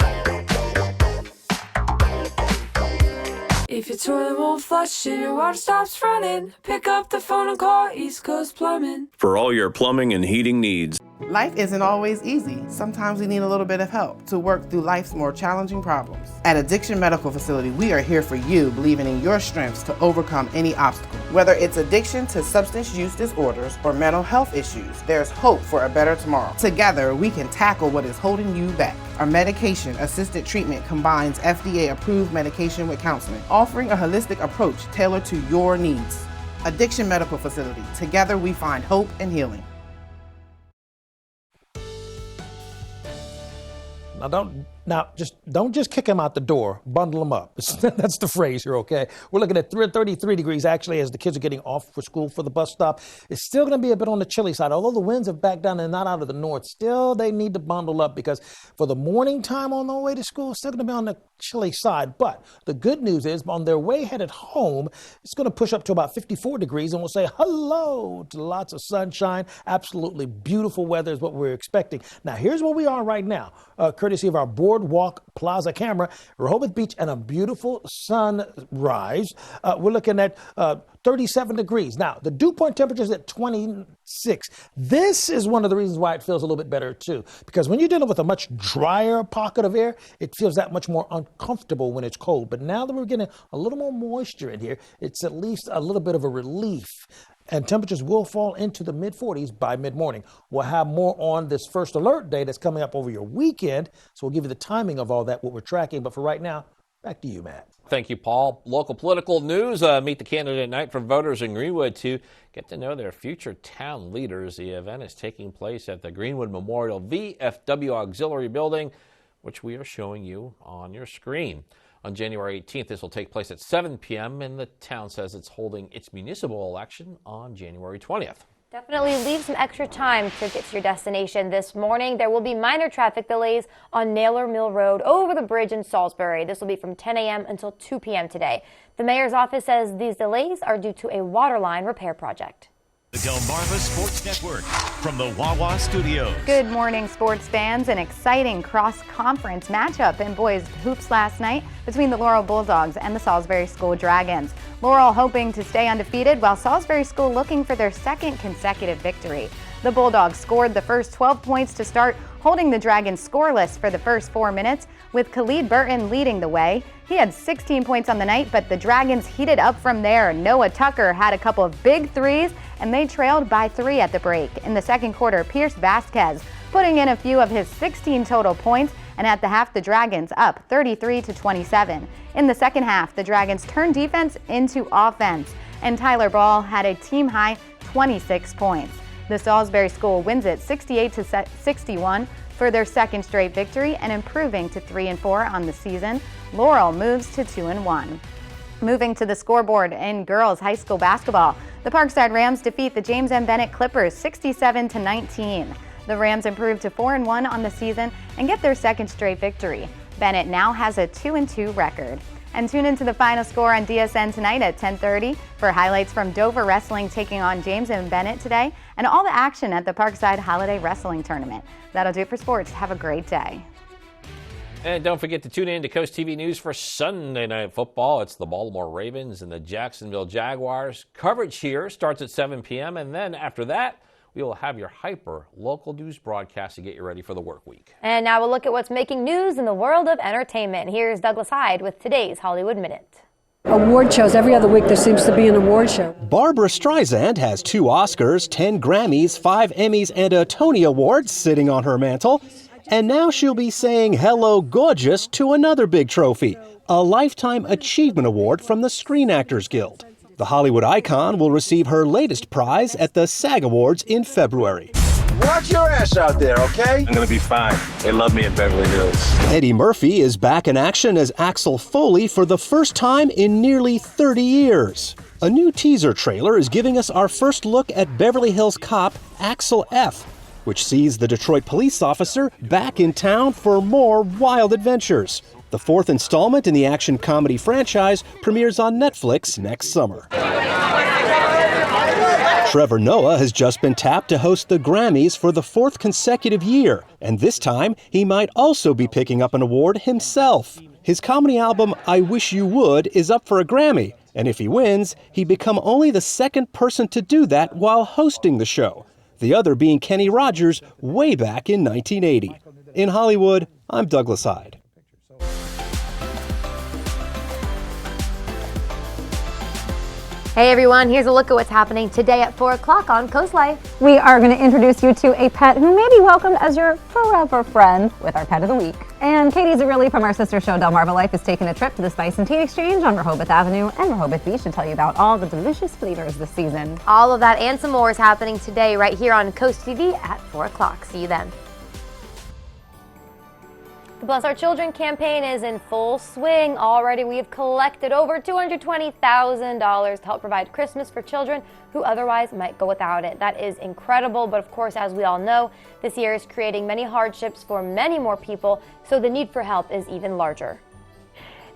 If your toilet won't flush and your water stops running, pick up the phone and call East Coast Plumbing. For all your plumbing and heating needs. Life isn't always easy. Sometimes we need a little bit of help to work through life's more challenging problems. At Addiction Medical Facility, we are here for you, believing in your strengths to overcome any obstacle. Whether it's addiction to substance use disorders or mental health issues, there's hope for a better tomorrow. Together, we can tackle what is holding you back. Our medication-assisted treatment combines FDA-approved medication with counseling, offering a holistic approach tailored to your needs. Addiction Medical Facility. Together, we find hope and healing. Don't just kick him out the door. Bundle him up. That's the phrase here, okay? We're looking at 33 degrees actually as the kids are getting off for school for the bus stop. It's still going to be a bit on the chilly side. Although the winds have backed down and not out of the north, still they need to bundle up because for the morning time on the way to school, it's still going to be on the chilly side. But the good news is on their way headed home, it's going to push up to about 54 degrees and we'll say hello to lots of sunshine. Absolutely beautiful weather is what we're expecting. Now, here's where we are right now. courtesy of our Boardwalk Plaza camera, Rehoboth Beach, and a beautiful sunrise. We're looking at 37 degrees. Now, the dew point temperature is at 26. This is one of the reasons why it feels a little bit better, too, because when you're dealing with a much drier pocket of air, it feels that much more uncomfortable when it's cold. But now that we're getting a little more moisture in here, it's at least a little bit of a relief. And temperatures will fall into the mid-40s by mid-morning. We'll have more on this first alert day that's coming up over your weekend, so we'll give you the timing of all that, what we're tracking. But for right now, back to you, Matt. Thank you, Paul. Local political news. Meet the candidate night for voters in Greenwood to get to know their future town leaders. The event is taking place at the Greenwood Memorial VFW Auxiliary Building, which we are showing you on your screen. On January 18th, this will take place at 7 p.m., and the town says it's holding its municipal election on January 20th. Definitely leave some extra time to get to your destination this morning. There will be minor traffic delays on Naylor Mill Road over the bridge in Salisbury. This will be from 10 a.m. until 2 p.m. today. The mayor's office says these delays are due to a water line repair project. The Delmarva Sports Network from the Wawa Studios. Good morning, sports fans. An exciting cross-conference matchup in boys hoops last night between the Laurel Bulldogs and the Salisbury School Dragons. Laurel hoping to stay undefeated, while Salisbury School looking for their second consecutive victory. The Bulldogs scored the first 12 points to start, holding the Dragons scoreless for the first 4 minutes, with Khalid Burton leading the way. He had 16 points on the night, but the Dragons heated up from there. Noah Tucker had a couple of big threes, and they trailed by 3 at the break. In the second quarter, Pierce Vasquez putting in a few of his 16 total points, and at the half, the Dragons up 33-27. In the second half, the Dragons turned defense into offense, and Tyler Ball had a team-high 26 points. The Salisbury School wins it 68-61 for their second straight victory and improving to 3-4 on the season. Laurel moves to 2-1. Moving to the scoreboard in girls high school basketball, the Parkside Rams defeat the James M. Bennett Clippers 67-19. The Rams improve to 4-1 on the season and get their second straight victory. Bennett now has a 2-2 record. And tune into the final score on DSN tonight at 10:30 for highlights from Dover Wrestling taking on James M. Bennett today and all the action at the Parkside Holiday Wrestling Tournament. That'll do it for sports. Have a great day. And don't forget to tune in to Coast TV News for Sunday Night Football. It's the Baltimore Ravens and the Jacksonville Jaguars. Coverage here starts at 7 p.m. and then after that, we will have your hyper local news broadcast to get you ready for the work week. And now we'll look at what's making news in the world of entertainment. Here's Douglas Hyde with today's Hollywood Minute. Award shows. Every other week there seems to be an award show. Barbra Streisand has 2 Oscars, 10 Grammys, 5 Emmys, and a Tony Award sitting on her mantle. And now she'll be saying hello gorgeous to another big trophy, a Lifetime Achievement Award from the Screen Actors Guild. The Hollywood icon will receive her latest prize at the SAG Awards in February. Watch your ass out there, okay? I'm gonna be fine. They love me in Beverly Hills. Eddie Murphy is back in action as Axel Foley for the first time in nearly 30 years. A new teaser trailer is giving us our first look at Beverly Hills cop Axel F., which sees the Detroit police officer back in town for more wild adventures. The 4th installment in the action comedy franchise premieres on Netflix next summer. Trevor Noah has just been tapped to host the Grammys for the 4th consecutive year, and this time he might also be picking up an award himself. His comedy album I Wish You Would is up for a Grammy, and if he wins, he'd become only the second person to do that while hosting the show, the other being Kenny Rogers way back in 1980. In Hollywood, I'm Douglas Hyde. Hey everyone, here's a look at what's happening today at 4 o'clock on Coast Life. We are going to introduce you to a pet who may be welcomed as your forever friend with our Pet of the Week. And Katie Zerilli from our sister show Delmarva Life is taking a trip to the Spice and Tea Exchange on Rehoboth Avenue and Rehoboth Beach to tell you about all the delicious flavors this season. All of that and some more is happening today right here on Coast TV at 4 o'clock. See you then. The Bless Our Children campaign is in full swing. Already we have collected over $220,000 to help provide Christmas for children who otherwise might go without it. That is incredible, but of course, as we all know, this year is creating many hardships for many more people, so the need for help is even larger.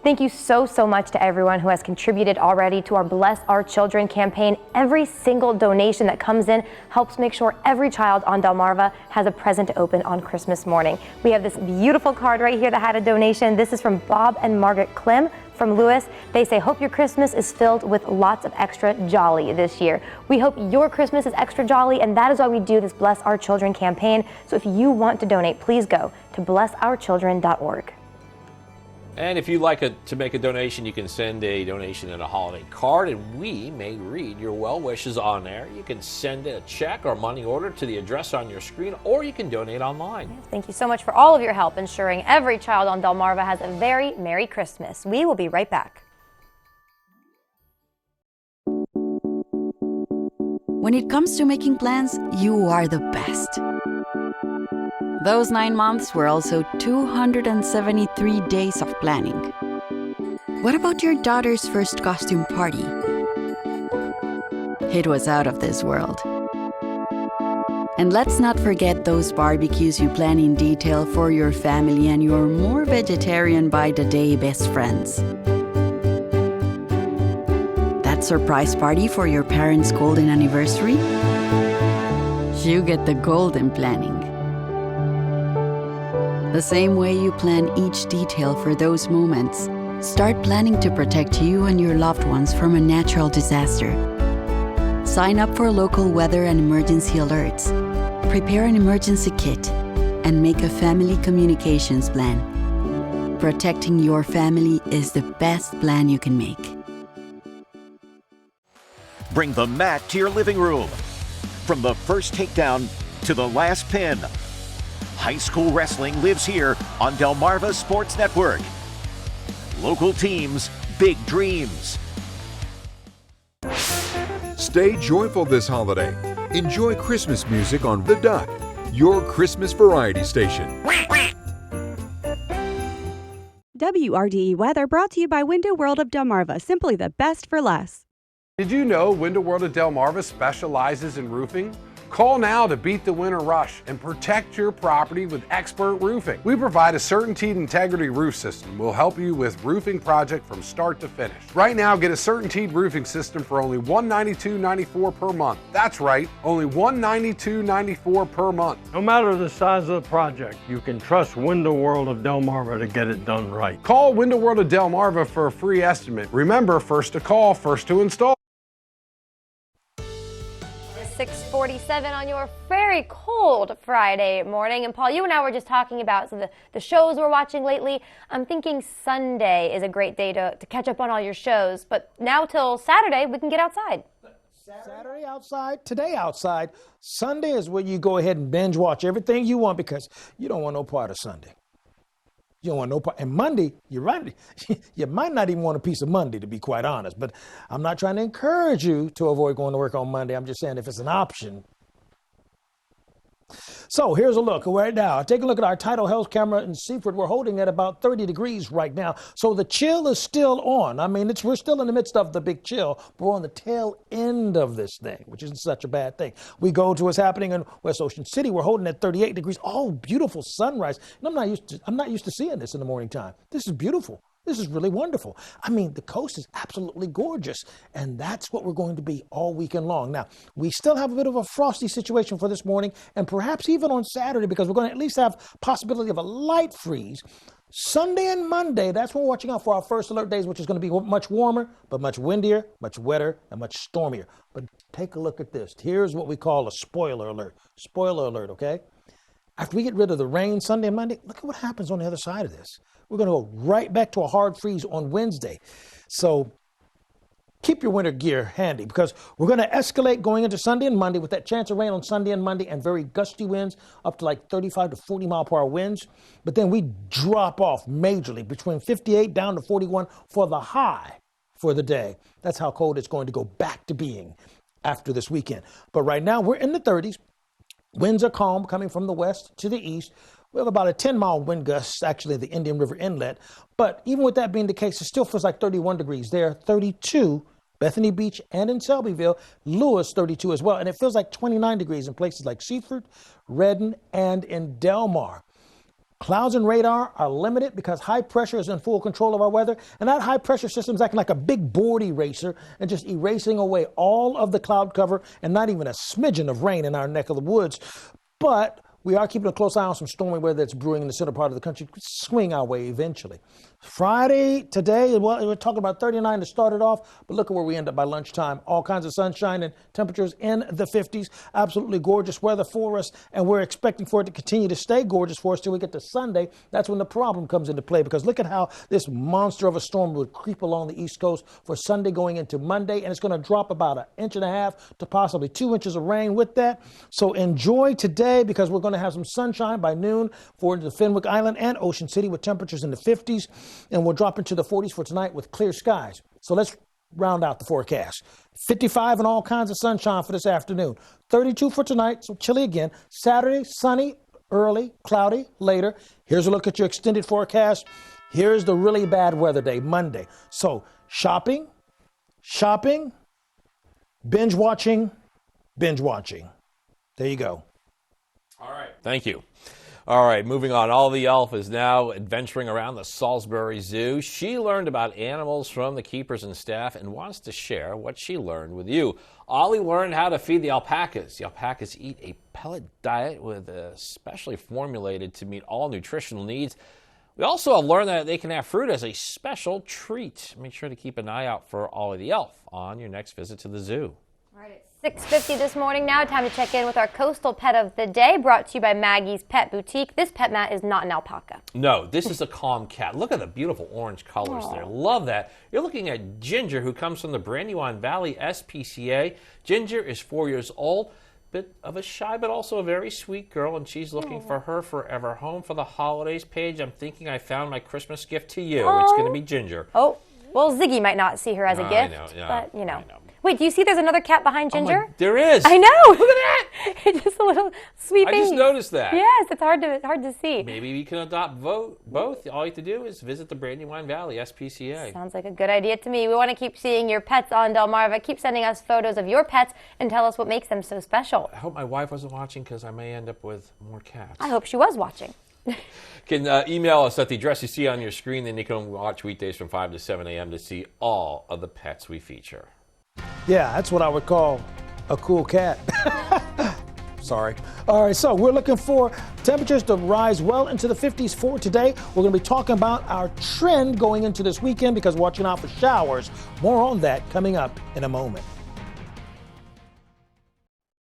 Thank you so much to everyone who has contributed already to our Bless Our Children campaign. Every single donation that comes in helps make sure every child on Delmarva has a present to open on Christmas morning. We have this beautiful card right here that had a donation. This is from Bob and Margaret Klim from Lewis. They say, hope your Christmas is filled with lots of extra jolly this year. We hope your Christmas is extra jolly, and that is why we do this Bless Our Children campaign. So if you want to donate, please go to blessourchildren.org. And if you'd like to make a donation, you can send a donation and a holiday card, and we may read your well wishes on there. You can send a check or money order to the address on your screen, or you can donate online. Thank you so much for all of your help ensuring every child on Delmarva has a very Merry Christmas. We will be right back. When it comes to making plans, you are the best. Those 9 months were also 273 days of planning. What about your daughter's first costume party? It was out of this world. And let's not forget those barbecues you plan in detail for your family and your more vegetarian by the day best friends. That surprise party for your parents' golden anniversary? You get the golden planning. The same way you plan each detail for those moments, start planning to protect you and your loved ones from a natural disaster. Sign up for local weather and emergency alerts. Prepare an emergency kit and make a family communications plan. Protecting your family is the best plan you can make. Bring the mat to your living room. From the first takedown to the last pin, high school wrestling lives here on Delmarva Sports Network. Local teams, big dreams. Stay joyful this holiday. Enjoy Christmas music on The Duck, your Christmas variety station. WRDE weather brought to you by Window World of Delmarva, simply the best for less. Did you know Window World of Delmarva specializes in roofing? Call now to beat the winter rush and protect your property with expert roofing. We provide a CertainTeed Integrity roof system. We'll help you with roofing project from start to finish. Right now, get a CertainTeed roofing system for only $192.94 per month. That's right, only $192.94 per month. No matter the size of the project, you can trust Window World of Delmarva to get it done right. Call Window World of Delmarva for a free estimate. Remember, first to call, first to install. 6:47 on your very cold Friday morning. And Paul, you and I were just talking about the shows we're watching lately. I'm thinking Sunday is a great day to catch up on all your shows. But now till Saturday, we can get outside. Saturday outside, today outside. Sunday is where you go ahead and binge watch everything you want because you don't want no part of Sunday. You don't want no part. And Monday, you're right. You might not even want a piece of Monday, to be quite honest. But I'm not trying to encourage you to avoid going to work on Monday. I'm just saying if it's an option. So here's a look right now. Take a look at our tidal health camera in Seaford. We're holding at about 30 degrees right now. So the chill is still on. I mean, we're still in the midst of the big chill, but we're on the tail end of this thing, which isn't such a bad thing. We go to what's happening in West Ocean City. We're holding at 38 degrees. Oh, beautiful sunrise. And I'm not used to seeing this in the morning time. This is beautiful. This is really wonderful. I mean, the coast is absolutely gorgeous, and that's what we're going to be all weekend long. Now, we still have a bit of a frosty situation for this morning, and perhaps even on Saturday, because we're going to at least have possibility of a light freeze. Sunday and Monday, that's when we're watching out for our first alert days, which is going to be much warmer, but much windier, much wetter, and much stormier. But take a look at this. Here's what we call a spoiler alert. Spoiler alert, okay? After we get rid of the rain Sunday and Monday, look at what happens on the other side of this. We're going to go right back to a hard freeze on Wednesday. So keep your winter gear handy because we're going to escalate going into Sunday and Monday with that chance of rain on Sunday and Monday and very gusty winds up to like 35 to 40 mile per hour winds. But then we drop off majorly between 58 down to 41 for the high for the day. That's how cold it's going to go back to being after this weekend. But right now we're in the 30s. Winds are calm coming from the west to the east. We have about a 10-mile wind gust, actually, at the Indian River Inlet. But even with that being the case, it still feels like 31 degrees there, 32, Bethany Beach and in Selbyville, Lewis, 32 as well. And it feels like 29 degrees in places like Seaford, Redden, and in Delmar. Clouds and radar are limited because high pressure is in full control of our weather, and that high pressure system is acting like a big board eraser and just erasing away all of the cloud cover and not even a smidgen of rain in our neck of the woods. But we are keeping a close eye on some stormy weather that's brewing in the center part of the country, swing our way eventually. Friday, today, well, we're talking about 39 to start it off, but look at where we end up by lunchtime. All kinds of sunshine and temperatures in the 50s. Absolutely gorgeous weather for us, and we're expecting for it to continue to stay gorgeous for us till we get to Sunday. That's when the problem comes into play, because look at how this monster of a storm would creep along the East Coast for Sunday going into Monday, and it's going to drop about 1.5 inches to possibly 2 inches of rain with that. So enjoy today, because we're going to have some sunshine by noon for the Fenwick Island and Ocean City with temperatures in the 50s. And we'll drop into the 40s for tonight with clear skies. So let's round out the forecast. 55 and all kinds of sunshine for this afternoon. 32 for tonight, so chilly again. Saturday, sunny, early, cloudy, later. Here's a look at your extended forecast. Here's the really bad weather day, Monday. So shopping, binge watching. There you go. All right. Thank you. All right, moving on. Ollie Elf is now adventuring around the Salisbury Zoo. She learned about animals from the keepers and staff and wants to share what she learned with you. Ollie learned how to feed the alpacas. The alpacas eat a pellet diet with specially formulated to meet all nutritional needs. We also have learned that they can have fruit as a special treat. Make sure to keep an eye out for Ollie the Elf on your next visit to the zoo. All right, it's 6:50 this morning now. Time to check in with our coastal pet of the day, brought to you by Maggie's Pet Boutique. This pet, Matt, is not an alpaca. No, this is a calm cat. Look at the beautiful orange colors there. Love that. You're looking at Ginger, who comes from the Brandywine Valley SPCA. Ginger is 4 years old. Bit of a shy, but also a very sweet girl, and she's looking for her forever home for the holidays. Paige, I'm thinking I found my Christmas gift to you. It's going to be Ginger. Oh, well, Ziggy might not see her as a gift, I know, yeah, but, you know. Wait, do you see there's another cat behind Ginger? There is. I know. Look at that. It's just a little sweet baby. I just noticed that. Yes, it's hard to see. Maybe we can adopt both. All you have to do is visit the Brandywine Valley SPCA. Sounds like a good idea to me. We want to keep seeing your pets on Delmarva. Keep sending us photos of your pets and tell us what makes them so special. I hope my wife wasn't watching, because I may end up with more cats. I hope she was watching. Can email us at the address you see on your screen. Then you can watch weekdays from 5 to 7 a.m. to see all of the pets we feature. Yeah, that's what I would call a cool cat. Sorry. All right, so we're looking for temperatures to rise well into the 50s for today. We're going to be talking about our trend going into this weekend, because we're watching out for showers. More on that coming up in a moment.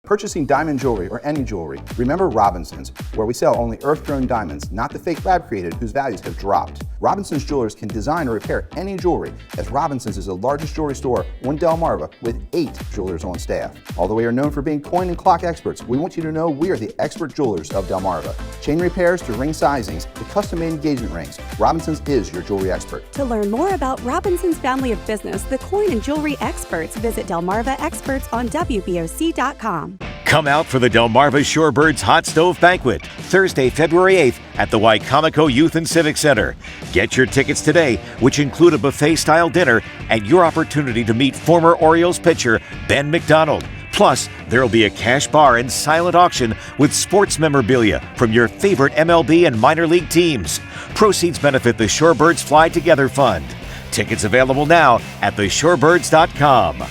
Purchasing diamond jewelry or any jewelry, remember Robinsons, where we sell only earth-grown diamonds, not the fake lab-created whose values have dropped. Robinsons Jewelers can design or repair any jewelry, as Robinsons is the largest jewelry store on Delmarva with 8 jewelers on staff. Although we are known for being coin and clock experts, we want you to know we are the expert jewelers of Delmarva. Chain repairs to ring sizings to custom-made engagement rings, Robinsons is your jewelry expert. To learn more about Robinson's family of business, the coin and jewelry experts, visit Delmarva Experts on WBOC.com. Come out for the Delmarva Shorebirds Hot Stove Banquet, Thursday, February 8th at the Wycomico Youth and Civic Center. Get your tickets today, which include a buffet-style dinner and your opportunity to meet former Orioles pitcher Ben McDonald. Plus, there will be a cash bar and silent auction with sports memorabilia from your favorite MLB and minor league teams. Proceeds benefit the Shorebirds Fly Together Fund. Tickets available now at theshorebirds.com.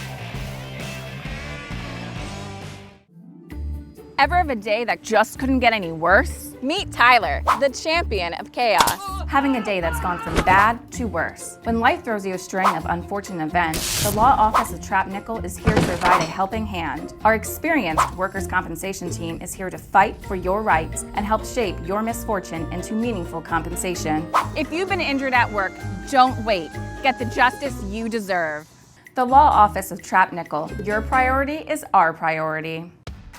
Ever have a day that just couldn't get any worse? Meet Tyler, the champion of chaos. Having a day that's gone from bad to worse. When life throws you a string of unfortunate events, the Law Office of Trapp Nickel is here to provide a helping hand. Our experienced workers' compensation team is here to fight for your rights and help shape your misfortune into meaningful compensation. If you've been injured at work, don't wait. Get the justice you deserve. The Law Office of Trapp Nickel. Your priority is our priority.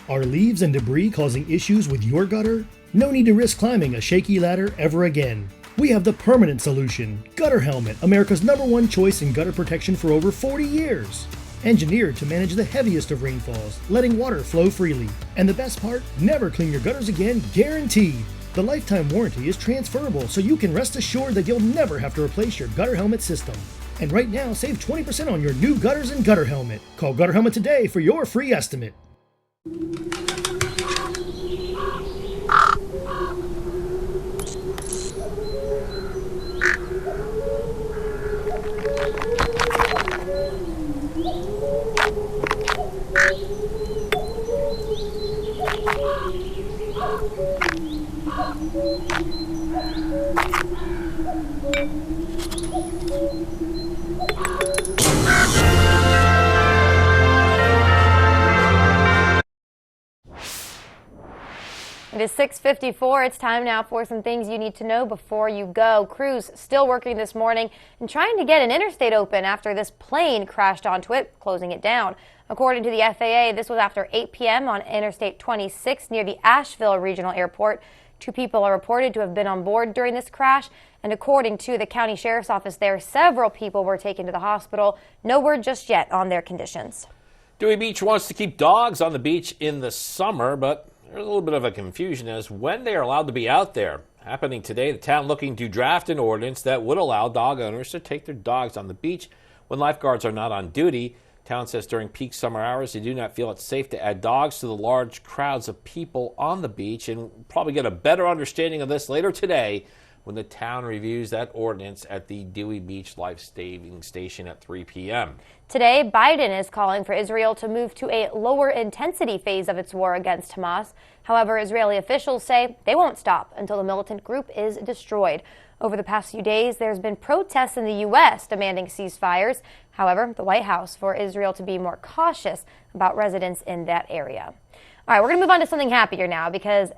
Are leaves and debris causing issues with your gutter? No need to risk climbing a shaky ladder ever again. We have the permanent solution. Gutter Helmet, America's #1 choice in gutter protection for over 40 years. Engineered to manage the heaviest of rainfalls, letting water flow freely. And the best part, never clean your gutters again, guaranteed. The lifetime warranty is transferable, so you can rest assured that you'll never have to replace your Gutter Helmet system. And right now, save 20% on your new gutters and Gutter Helmet. Call Gutter Helmet today for your free estimate. It is 6:54. It's time now for some things you need to know before you go. Crews still working this morning and trying to get an interstate open after this plane crashed onto it, closing it down. According to the FAA, this was after 8 p.m. on Interstate 26 near the Asheville Regional Airport. 2 people are reported to have been on board during this crash, and according to the county sheriff's office there, several people were taken to the hospital. No word just yet on their conditions. Dewey Beach wants to keep dogs on the beach in the summer, but there's a little bit of a confusion as when they are allowed to be out there. Happening today, the town looking to draft an ordinance that would allow dog owners to take their dogs on the beach when lifeguards are not on duty. Town says during peak summer hours, they do not feel it's safe to add dogs to the large crowds of people on the beach, and we'll probably get a better understanding of this later today when the town reviews that ordinance at the Dewey Beach Life-Saving Station at 3 p.m. Today, Biden is calling for Israel to move to a lower intensity phase of its war against Hamas. However, Israeli officials say they won't stop until the militant group is destroyed. Over the past few days, there's been protests in the U.S. demanding ceasefires. However, the White House for Israel to be more cautious about residents in that area. All right, we're going to move on to something happier now because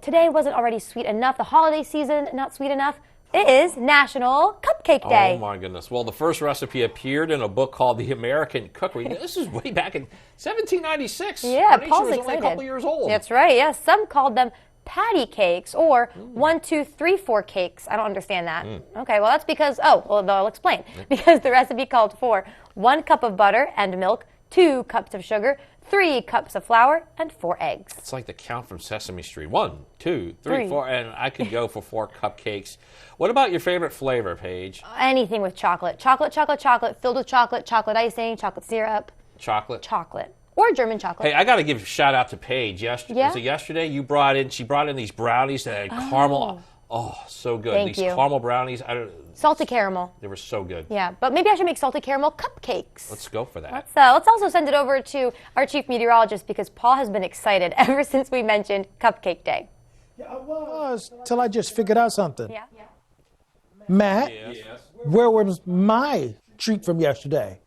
today wasn't already sweet enough. The holiday season, not sweet enough. It is National Cupcake Day. Oh, my goodness. Well, the first recipe appeared in a book called The American Cookery. This is way back in 1796. Yeah, was Paul's excited. only a couple years old. That's right, yes. Yeah. Some called them patty cakes or 1, 2, 3, 4 cakes. I don't understand that. Okay, well, that's because, I'll explain. Because the recipe called for 1 cup of butter and milk, 2 cups of sugar, 3 cups of flour, and 4 eggs. It's like the count from Sesame Street. 1, 2, 3, 4, and I could go for 4 cupcakes. What about your favorite flavor, Paige? Anything with chocolate. Chocolate, filled with chocolate, chocolate icing, chocolate syrup. Chocolate? Chocolate. Or German chocolate. Hey, I got to give a shout out to Paige. Was it yesterday? She brought in these brownies that had caramel. Oh, so good. Thank you. Caramel brownies. Salty caramel. They were so good. Yeah, but maybe I should make salty caramel cupcakes. Let's go for that. Let's also send it over to our chief meteorologist because Paul has been excited ever since we mentioned Cupcake Day. Yeah, I was, till I just figured out something. Yeah. Matt, where was my treat from yesterday?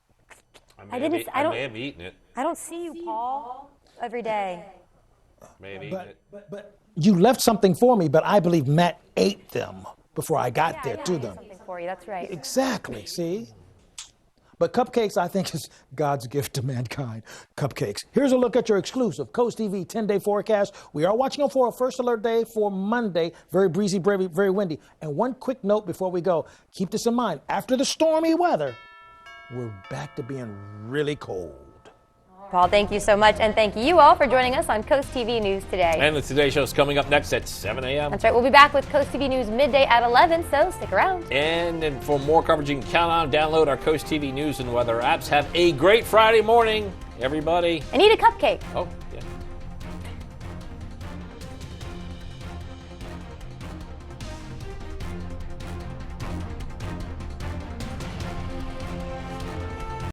I may have eaten it. I don't see you, Paul, every day. May have eaten it. But you left something for me, but I believe Matt ate them before I got there to them. Something for you. That's right. Exactly. See? But cupcakes, I think, is God's gift to mankind. Cupcakes. Here's a look at your exclusive CoastTV 10-day forecast. We are watching for a first alert day for Monday. Very breezy, very windy. And one quick note before we go. Keep this in mind. After the stormy weather, we're back to being really cold. Paul, thank you so much, and thank you all for joining us on Coast TV News today. And the Today Show is coming up next at 7 a.m. That's right. We'll be back with Coast TV News midday at 11, so stick around. And for more coverage, you can count on, download our Coast TV News and weather apps. Have a great Friday morning, everybody. And eat a cupcake. Oh, yeah.